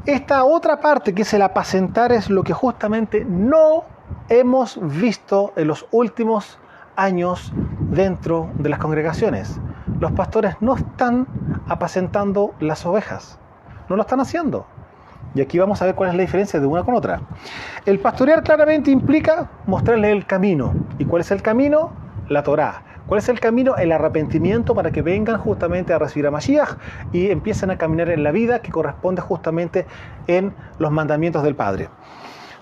Esta otra parte, que es el apacentar, es lo que justamente no hemos visto en los últimos años dentro de las congregaciones. Los pastores no están apacentando las ovejas. No lo están haciendo. Y aquí vamos a ver cuál es la diferencia de una con otra. El pastorear claramente implica mostrarle el camino. ¿Y cuál es el camino? La Torá. ¿Cuál es el camino? El arrepentimiento, para que vengan justamente a recibir a Mashiach y empiecen a caminar en la vida que corresponde justamente en los mandamientos del Padre.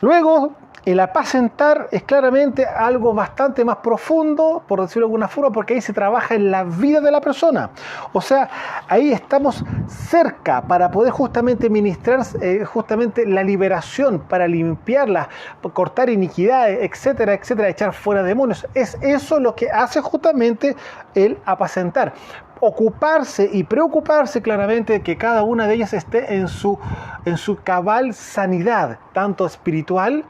Luego, el apacentar es claramente algo bastante más profundo, por decirlo de alguna forma, porque ahí se trabaja en la vida de la persona. O sea, ahí estamos cerca para poder justamente ministrar justamente la liberación, para limpiarla, cortar iniquidades, etcétera, etcétera, echar fuera demonios. Es eso lo que hace justamente el apacentar. Ocuparse y preocuparse claramente de que cada una de ellas esté en su cabal sanidad, tanto espiritual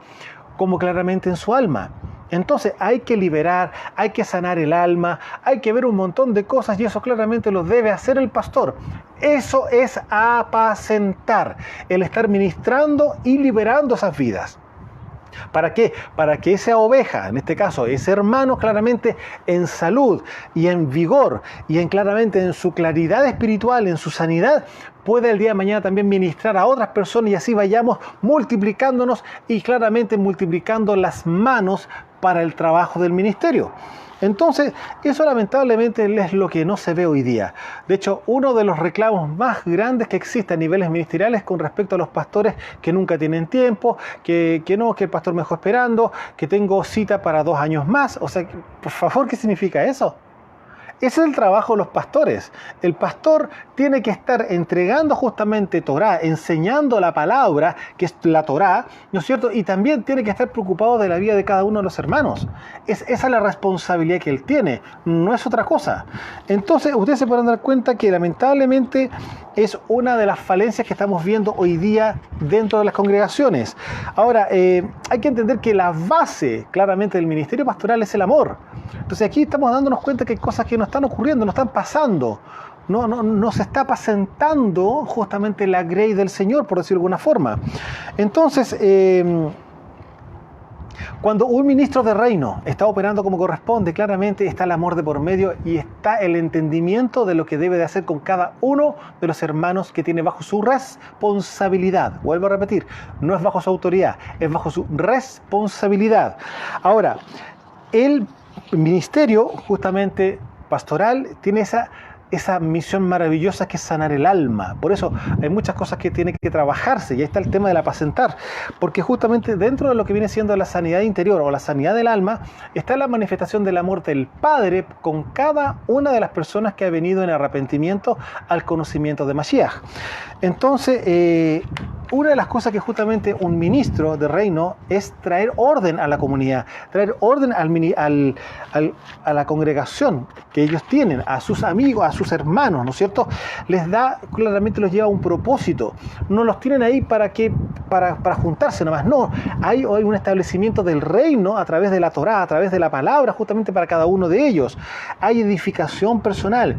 como claramente en su alma. Entonces hay que liberar, hay que sanar el alma, hay que ver un montón de cosas, y eso claramente lo debe hacer el pastor. Eso es apacentar, el estar ministrando y liberando esas vidas. ¿Para qué? Para que esa oveja, en este caso ese hermano, claramente en salud y en vigor y claramente en su claridad espiritual, en su sanidad, pueda el día de mañana también ministrar a otras personas y así vayamos multiplicándonos y claramente multiplicando las manos para el trabajo del ministerio. Entonces, eso lamentablemente es lo que no se ve hoy día. De hecho, uno de los reclamos más grandes que existe a niveles ministeriales con respecto a los pastores que nunca tienen tiempo, que el pastor me dejó esperando, que tengo cita para 2 años más. O sea, por favor, ¿qué significa eso? Ese es el trabajo de los pastores. El pastor tiene que estar entregando justamente Torá, enseñando la palabra, que es la Torá, ¿no es cierto? Y también tiene que estar preocupado de la vida de cada uno de los hermanos. Esa es la responsabilidad que él tiene, no es otra cosa. Entonces, ustedes se podrán dar cuenta que lamentablemente es una de las falencias que estamos viendo hoy día dentro de las congregaciones. Ahora, hay que entender que la base, claramente, del ministerio pastoral es el amor. Entonces, aquí estamos dándonos cuenta que hay cosas que no están ocurriendo, no están pasando. No se está apacentando justamente la grey del Señor, por decirlo de alguna forma. Entonces, cuando un ministro de reino está operando como corresponde, claramente está el amor de por medio y está el entendimiento de lo que debe de hacer con cada uno de los hermanos que tiene bajo su responsabilidad. Vuelvo a repetir, no es bajo su autoridad, es bajo su responsabilidad. Ahora, el ministerio justamente pastoral tiene esa misión maravillosa que es sanar el alma. Por eso hay muchas cosas que tienen que trabajarse, y ahí está el tema del apacentar, porque justamente dentro de lo que viene siendo la sanidad interior o la sanidad del alma, está la manifestación del amor del Padre con cada una de las personas que ha venido en arrepentimiento al conocimiento de Mashiach. Entonces, una de las cosas que justamente un ministro de reino es traer orden a la comunidad, traer orden a la congregación que ellos tienen, a sus amigos, a sus hermanos, ¿no es cierto? Les da, claramente los lleva a un propósito. No los tienen ahí para juntarse nomás, no. Hay un establecimiento del reino a través de la Torá, a través de la palabra, justamente para cada uno de ellos. Hay edificación personal.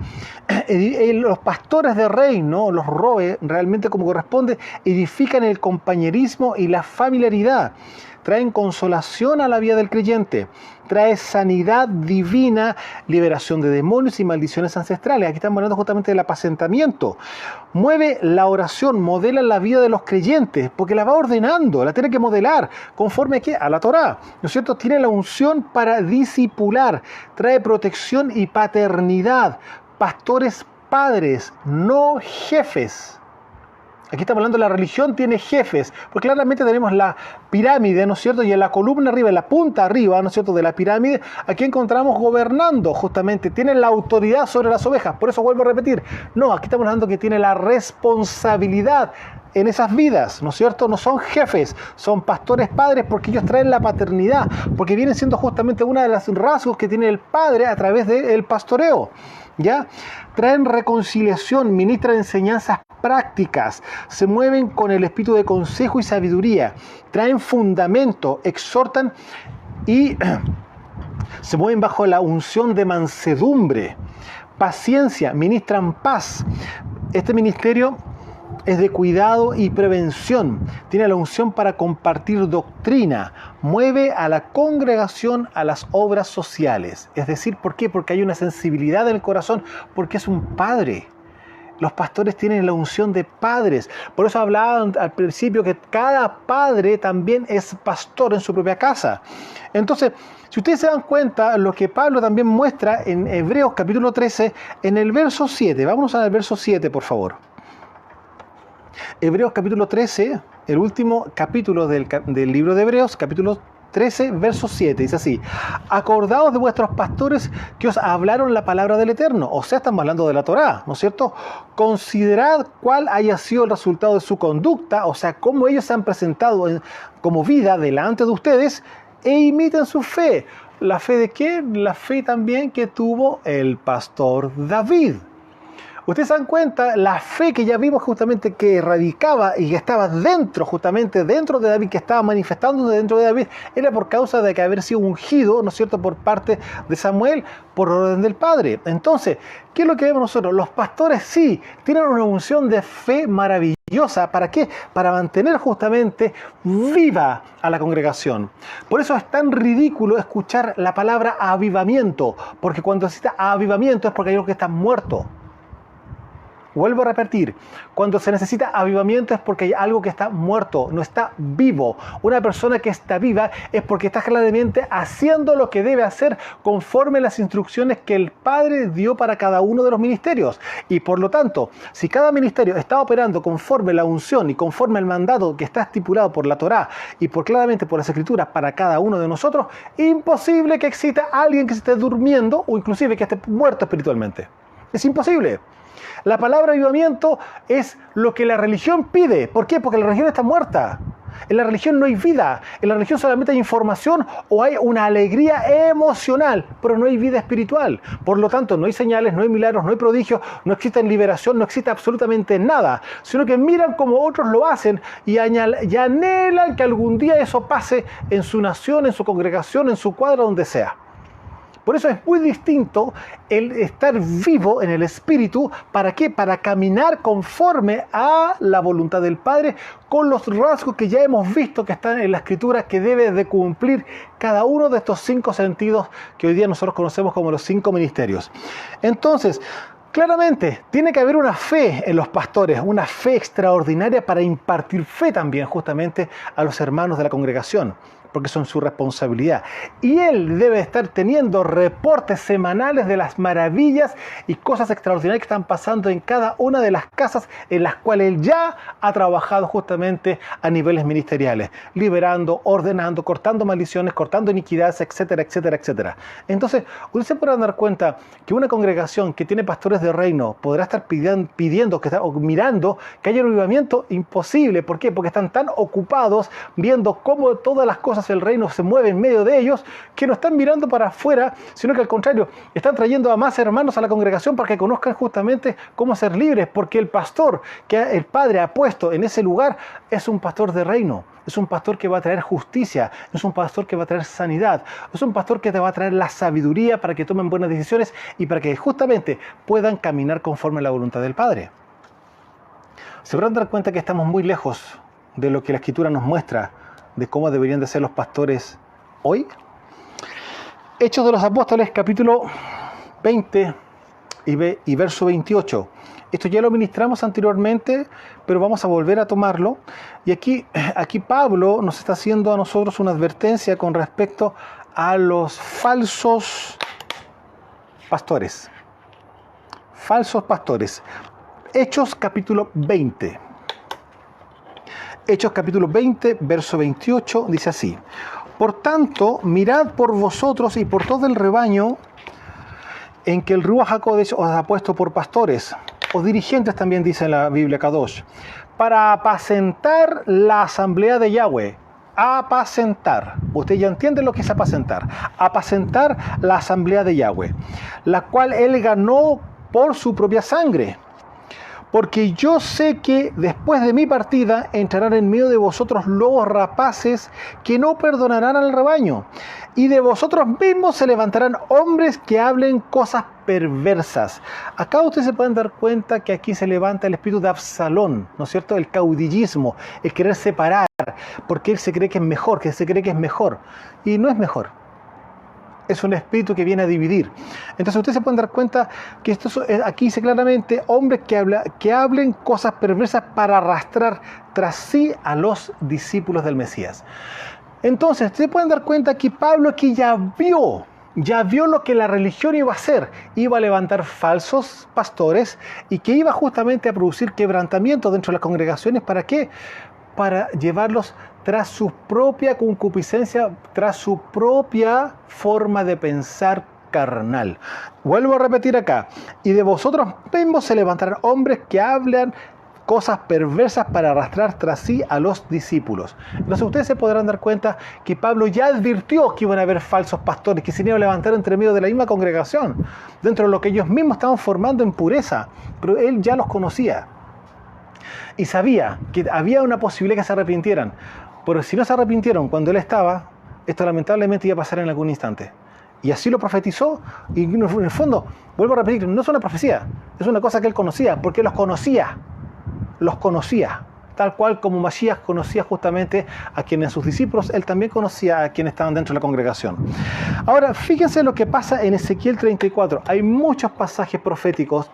Los pastores de reino, los roe, realmente como corresponde, edifican el compañerismo y la familiaridad. Traen consolación a la vida del creyente, trae sanidad divina, liberación de demonios y maldiciones ancestrales. Aquí estamos hablando justamente del apacentamiento. Mueve la oración, modela la vida de los creyentes, porque la va ordenando, la tiene que modelar, conforme ¿a qué? A la Torá, ¿no es cierto? Tiene la unción para discipular, trae protección y paternidad. Pastores padres, no jefes. Aquí estamos hablando de la religión, tiene jefes, porque claramente tenemos la pirámide, ¿no es cierto? Y en la columna arriba, en la punta arriba, ¿no es cierto?, de la pirámide, aquí encontramos gobernando, justamente, tienen la autoridad sobre las ovejas. Por eso vuelvo a repetir, no, aquí estamos hablando que tiene la responsabilidad en esas vidas, ¿no es cierto? No son jefes, son pastores padres, porque ellos traen la paternidad, porque vienen siendo justamente una de las rasgos que tiene el padre a través del pastoreo, ¿ya? Traen reconciliación, ministran enseñanzas prácticas, se mueven con el espíritu de consejo y sabiduría, traen fundamento, exhortan y se mueven bajo la unción de mansedumbre, paciencia, ministran paz. Este ministerio es de cuidado y prevención, tiene la unción para compartir doctrina, mueve a la congregación a las obras sociales. Es decir, ¿por qué? Porque hay una sensibilidad en el corazón, porque es un padre. Los pastores tienen la unción de padres. Por eso hablaba al principio que cada padre también es pastor en su propia casa. Entonces, si ustedes se dan cuenta, lo que Pablo también muestra en Hebreos capítulo 13, en el verso 7. Vámonos al verso 7, por favor. Hebreos capítulo 13, el último capítulo del libro de Hebreos, capítulo 13, verso 7, dice así: acordaos de vuestros pastores que os hablaron la palabra del Eterno. O sea, estamos hablando de la Torá, ¿no es cierto? Considerad cuál haya sido el resultado de su conducta, o sea, cómo ellos se han presentado como vida delante de ustedes, e imiten su fe. ¿La fe de qué? La fe también que tuvo el pastor David. Ustedes se dan cuenta, la fe que ya vimos justamente que radicaba y que estaba dentro, justamente dentro de David, que estaba manifestando dentro de David, era por causa de que haber sido ungido, ¿no es cierto?, por parte de Samuel, por orden del Padre. Entonces, ¿qué es lo que vemos nosotros? Los pastores sí tienen una unción de fe maravillosa. ¿Para qué? Para mantener justamente viva a la congregación. Por eso es tan ridículo escuchar la palabra avivamiento, porque cuando se cita avivamiento es porque hay algo que está muerto. Vuelvo a repetir, cuando se necesita avivamiento es porque hay algo que está muerto, no está vivo. Una persona que está viva es porque está claramente haciendo lo que debe hacer conforme a las instrucciones que el Padre dio para cada uno de los ministerios. Y por lo tanto, si cada ministerio está operando conforme la unción y conforme el mandato que está estipulado por la Torá y claramente por las Escrituras para cada uno de nosotros, imposible que exista alguien que se esté durmiendo o inclusive que esté muerto espiritualmente. Es imposible. La palabra avivamiento es lo que la religión pide. ¿Por qué? Porque la religión está muerta. En la religión no hay vida. En la religión solamente hay información o hay una alegría emocional, pero no hay vida espiritual. Por lo tanto, no hay señales, no hay milagros, no hay prodigios, no existe liberación, no existe absolutamente nada. Sino que miran como otros lo hacen y anhelan que algún día eso pase en su nación, en su congregación, en su cuadra, donde sea. Por eso es muy distinto el estar vivo en el Espíritu. ¿Para qué? Para caminar conforme a la voluntad del Padre con los rasgos que ya hemos visto que están en la Escritura, que debe de cumplir cada uno de estos 5 sentidos que hoy día nosotros conocemos como los 5 ministerios. Entonces, claramente, tiene que haber una fe en los pastores, una fe extraordinaria para impartir fe también justamente a los hermanos de la congregación, porque son su responsabilidad. Y él debe estar teniendo reportes semanales de las maravillas y cosas extraordinarias que están pasando en cada una de las casas en las cuales él ya ha trabajado justamente a niveles ministeriales, liberando, ordenando, cortando maldiciones, cortando iniquidades, etcétera, etcétera, etcétera. Entonces, ustedes se podrán dar cuenta que una congregación que tiene pastores de reino podrá estar pidiendo o mirando que haya un avivamiento imposible. ¿Por qué? Porque están tan ocupados viendo cómo todas las cosas del reino se mueven en medio de ellos, que no están mirando para afuera, sino que al contrario, están trayendo a más hermanos a la congregación para que conozcan justamente cómo ser libres, porque el pastor que el Padre ha puesto en ese lugar es un pastor de reino, es un pastor que va a traer justicia, es un pastor que va a traer sanidad, es un pastor que te va a traer la sabiduría para que tomen buenas decisiones y para que justamente puedan caminar conforme a la voluntad del Padre. Se van a dar cuenta que estamos muy lejos de lo que la Escritura nos muestra de cómo deberían de ser los pastores hoy. Hechos de los Apóstoles, capítulo 20 y verso 28. Esto ya lo ministramos anteriormente, pero vamos a volver a tomarlo. Y aquí Pablo nos está haciendo a nosotros una advertencia con respecto a los falsos pastores. Falsos pastores. Hechos capítulo 20. Hechos capítulo 20, verso 28, dice así: Por tanto, mirad por vosotros y por todo el rebaño en que el Ruach HaKodesh os ha puesto por pastores, o dirigentes también dice en la Biblia Kadosh, para apacentar la asamblea de Yahweh. Apacentar. Usted ya entiende lo que es apacentar. Apacentar la asamblea de Yahweh, la cual él ganó por su propia sangre. Porque yo sé que después de mi partida entrarán en medio de vosotros lobos rapaces que no perdonarán al rebaño. Y de vosotros mismos se levantarán hombres que hablen cosas perversas. Acá ustedes se pueden dar cuenta que aquí se levanta el espíritu de Absalón, ¿no es cierto? El caudillismo, el querer separar, porque él se cree que es mejor, que se cree que es mejor. Y no es mejor. Es un espíritu que viene a dividir. Entonces ustedes se pueden dar cuenta que aquí dice claramente hombres que hablen cosas perversas para arrastrar tras sí a los discípulos del Mesías. Entonces ustedes pueden dar cuenta que Pablo aquí ya vio lo que la religión iba a hacer. Iba a levantar falsos pastores y que iba justamente a producir quebrantamiento dentro de las congregaciones. ¿Para qué? Para llevarlos tras su propia concupiscencia, tras su propia forma de pensar carnal. Vuelvo a repetir acá. Y de vosotros mismos se levantarán hombres que hablan cosas perversas para arrastrar tras sí a los discípulos. Entonces ustedes se podrán dar cuenta que Pablo ya advirtió que iban a haber falsos pastores, que se iban a levantar entre medio de la misma congregación, dentro de lo que ellos mismos estaban formando en pureza, pero él ya los conocía. Y sabía que había una posibilidad que se arrepintieran, pero si no se arrepintieron cuando él estaba, esto lamentablemente iba a pasar en algún instante. Y así lo profetizó, y en el fondo, vuelvo a repetir, no es una profecía, es una cosa que él conocía, porque los conocía, tal cual como Masías conocía justamente a quienes sus discípulos, él también conocía a quienes estaban dentro de la congregación. Ahora, fíjense lo que pasa en Ezequiel 34, hay muchos pasajes proféticos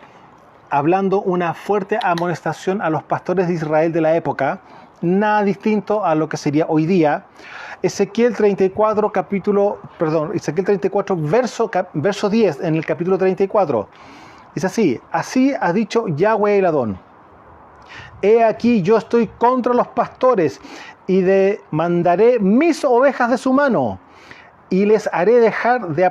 hablando una fuerte amonestación a los pastores de Israel de la época, nada distinto a lo que sería hoy día. Ezequiel 34, verso 10, en el capítulo 34. Dice así: así ha dicho Yahweh el Adón. He aquí yo estoy contra los pastores y demandaré mis ovejas de su mano y les haré dejar de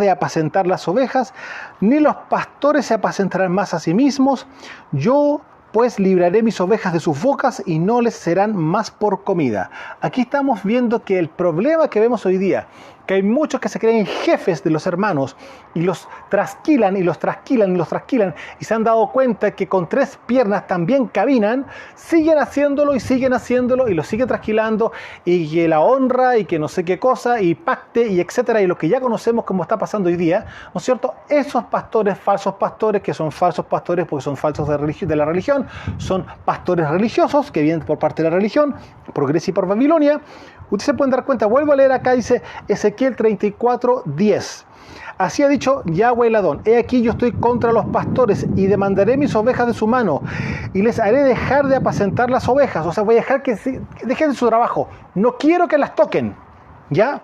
apacentar las ovejas, ni los pastores se apacentarán más a sí mismos. Yo pues libraré mis ovejas de sus bocas y no les serán más por comida. Aquí estamos viendo que el problema que vemos hoy día, que hay muchos que se creen jefes de los hermanos y los trasquilan y se han dado cuenta que con 3 piernas también caminan, siguen haciéndolo y lo siguen trasquilando, y que la honra y que no sé qué cosa y pacte y etcétera, y lo que ya conocemos como está pasando hoy día, ¿no es cierto? Esos pastores, falsos pastores, que son falsos pastores porque son falsos de la religión, son pastores religiosos que vienen por parte de la religión, por Grecia y por Babilonia. Ustedes se pueden dar cuenta, vuelvo a leer acá, dice Ezequiel 34, 10. Así ha dicho Yahweh el Adón: he aquí yo estoy contra los pastores y demandaré mis ovejas de su mano y les haré dejar de apacentar las ovejas. O sea, voy a dejar que dejen su trabajo. No quiero que las toquen, ¿ya?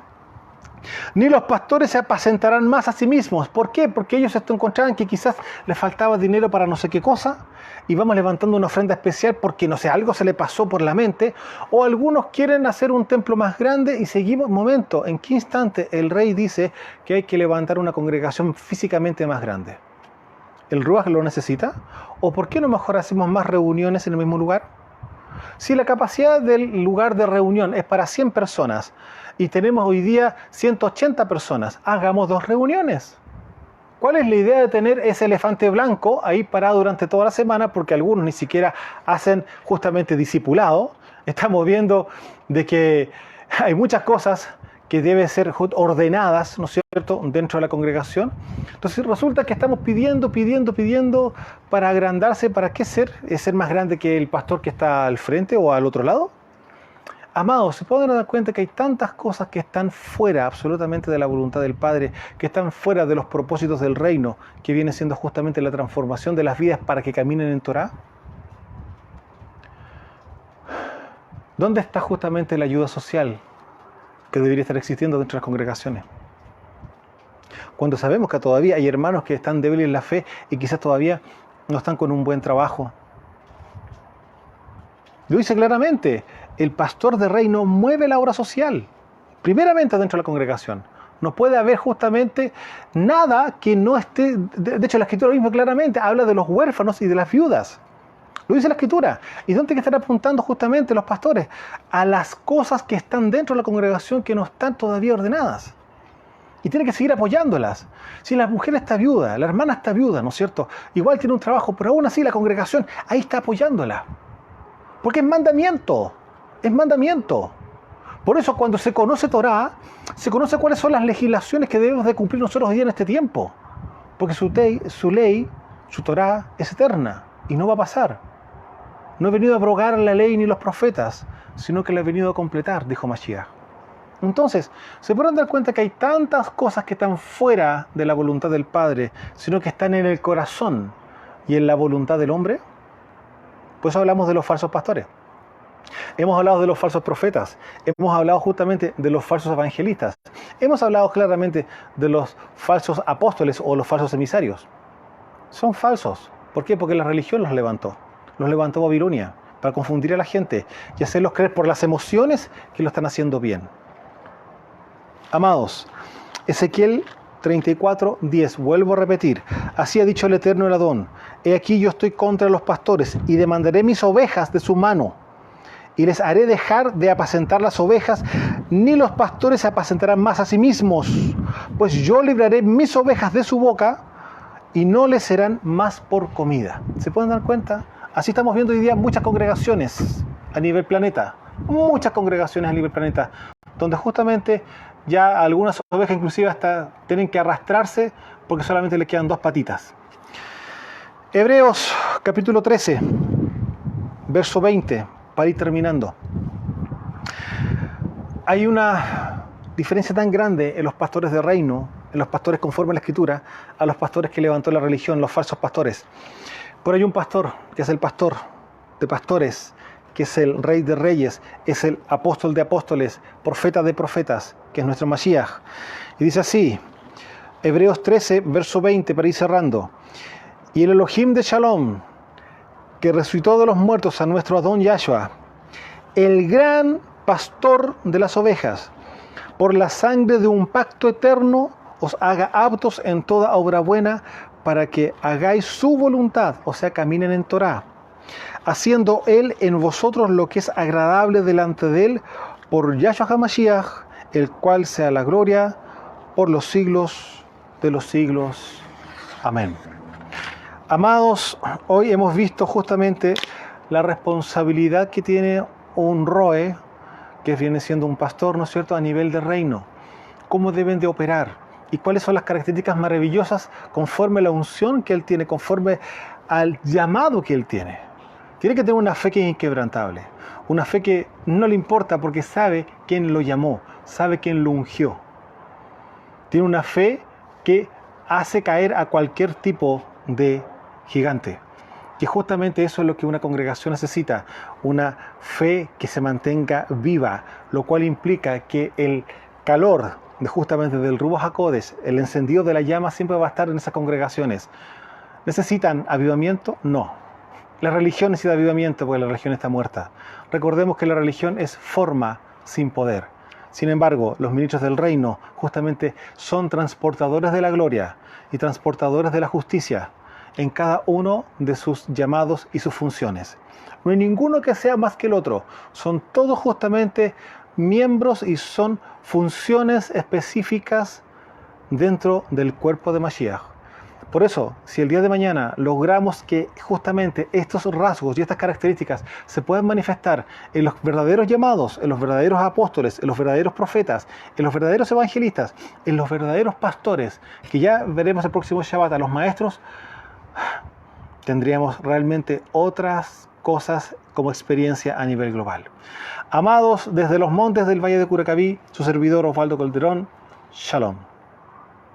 Ni los pastores se apacentarán más a sí mismos. ¿Por qué? Porque ellos encontraban que quizás les faltaba dinero para no sé qué cosa, y vamos levantando una ofrenda especial porque, no sé, algo se le pasó por la mente, o algunos quieren hacer un templo más grande, y seguimos, momento, ¿en qué instante el rey dice que hay que levantar una congregación físicamente más grande? ¿El Ruach lo necesita? ¿O por qué no mejor hacemos más reuniones en el mismo lugar? Si la capacidad del lugar de reunión es para 100 personas y tenemos hoy día 180 personas, hagamos 2 reuniones. ¿Cuál es la idea de tener ese elefante blanco ahí parado durante toda la semana? Porque algunos ni siquiera hacen justamente discipulado. Estamos viendo de que hay muchas cosas que deben ser ordenadas, ¿no es cierto?, dentro de la congregación. Entonces resulta que estamos pidiendo para agrandarse. ¿Para qué ser? ¿Es ser más grande que el pastor que está al frente o al otro lado? Amados, se pueden dar cuenta que hay tantas cosas que están fuera absolutamente de la voluntad del Padre, que están fuera de los propósitos del reino, que viene siendo justamente la transformación de las vidas para que caminen en Torah. ¿Dónde está justamente la ayuda social que debería estar existiendo dentro de las congregaciones? Cuando sabemos que todavía hay hermanos que están débiles en la fe y quizás todavía no están con un buen trabajo. Lo dice claramente, el pastor de reino mueve la obra social, primeramente dentro de la congregación. No puede haber justamente nada que no esté. De hecho, la Escritura misma claramente habla de los huérfanos y de las viudas. Lo dice la Escritura. ¿Y dónde hay que estar apuntando justamente los pastores? A las cosas que están dentro de la congregación que no están todavía ordenadas. Y tiene que seguir apoyándolas. Si la mujer está viuda, la hermana está viuda, ¿no es cierto? Igual tiene un trabajo, pero aún así la congregación ahí está apoyándola. Porque es mandamiento. Es mandamiento. Por eso cuando se conoce Torah, se conoce cuáles son las legislaciones que debemos de cumplir nosotros hoy día en este tiempo. Porque su ley, su Torah es eterna y no va a pasar. No he venido a abrogar la ley ni los profetas, sino que la he venido a completar, dijo Mashiach. Entonces, se pueden dar cuenta que hay tantas cosas que están fuera de la voluntad del Padre, sino que están en el corazón y en la voluntad del hombre. Por eso hablamos de los falsos pastores. Hemos hablado de los falsos profetas. Hemos hablado justamente de los falsos evangelistas. Hemos hablado claramente de los falsos apóstoles o los falsos emisarios. Son falsos. ¿Por qué? Porque la religión los levantó. Los levantó Babilonia para confundir a la gente y hacerlos creer por las emociones que lo están haciendo bien. Amados, Ezequiel 34:10. Vuelvo a repetir. Así ha dicho el Eterno el Adón. He aquí yo estoy contra los pastores y demandaré mis ovejas de su mano. Y les haré dejar de apacentar las ovejas, ni los pastores se apacentarán más a sí mismos. Pues yo libraré mis ovejas de su boca y no les serán más por comida. ¿Se pueden dar cuenta? Así estamos viendo hoy día muchas congregaciones a nivel planeta. Muchas congregaciones a nivel planeta. Donde justamente ya algunas ovejas inclusive hasta tienen que arrastrarse porque solamente les quedan 2 patitas. Hebreos capítulo 13, verso 20, para ir terminando. Hay una diferencia tan grande en los pastores de reino, en los pastores conforme a la Escritura, a los pastores que levantó la religión, los falsos pastores. Pero hay un pastor, que es el pastor de pastores, que es el rey de reyes, es el apóstol de apóstoles, profeta de profetas, que es nuestro Mashiach. Y dice así, Hebreos 13, verso 20, para ir cerrando. Y el Elohim de Shalom, que resucitó de los muertos a nuestro Adón Yahshua, el gran pastor de las ovejas, por la sangre de un pacto eterno, os haga aptos en toda obra buena, para que hagáis su voluntad, o sea, caminen en Torah, haciendo Él en vosotros lo que es agradable delante de Él, por Yahshua HaMashiach, el cual sea la gloria por los siglos de los siglos. Amén. Amados, hoy hemos visto justamente la responsabilidad que tiene un roe, que viene siendo un pastor, ¿no es cierto?, a nivel de reino. Cómo deben de operar y cuáles son las características maravillosas conforme a la unción que él tiene, conforme al llamado que él tiene. Tiene que tener una fe que es inquebrantable, una fe que no le importa porque sabe quién lo llamó, sabe quién lo ungió. Tiene una fe que hace caer a cualquier tipo de gigante. Que justamente eso es lo que una congregación necesita, una fe que se mantenga viva, lo cual implica que el calor justamente del Ruach HaKodesh, el encendido de la llama siempre va a estar en esas congregaciones. ¿Necesitan avivamiento? No. La religión necesita avivamiento porque la religión está muerta. Recordemos que la religión es forma sin poder. Sin embargo, los ministros del reino justamente son transportadores de la gloria y transportadores de la justicia en cada uno de sus llamados y sus funciones. No hay ninguno que sea más que el otro. Son todos justamente miembros y son funciones específicas dentro del cuerpo de Mashiach. Por eso, si el día de mañana logramos que justamente estos rasgos y estas características se puedan manifestar en los verdaderos llamados, en los verdaderos apóstoles, en los verdaderos profetas, en los verdaderos evangelistas, en los verdaderos pastores, que ya veremos el próximo Shabbat a los maestros, tendríamos realmente otras cosas como experiencia a nivel global. Amados, desde los montes del Valle de Curacaví, su servidor Osvaldo Calderón, Shalom.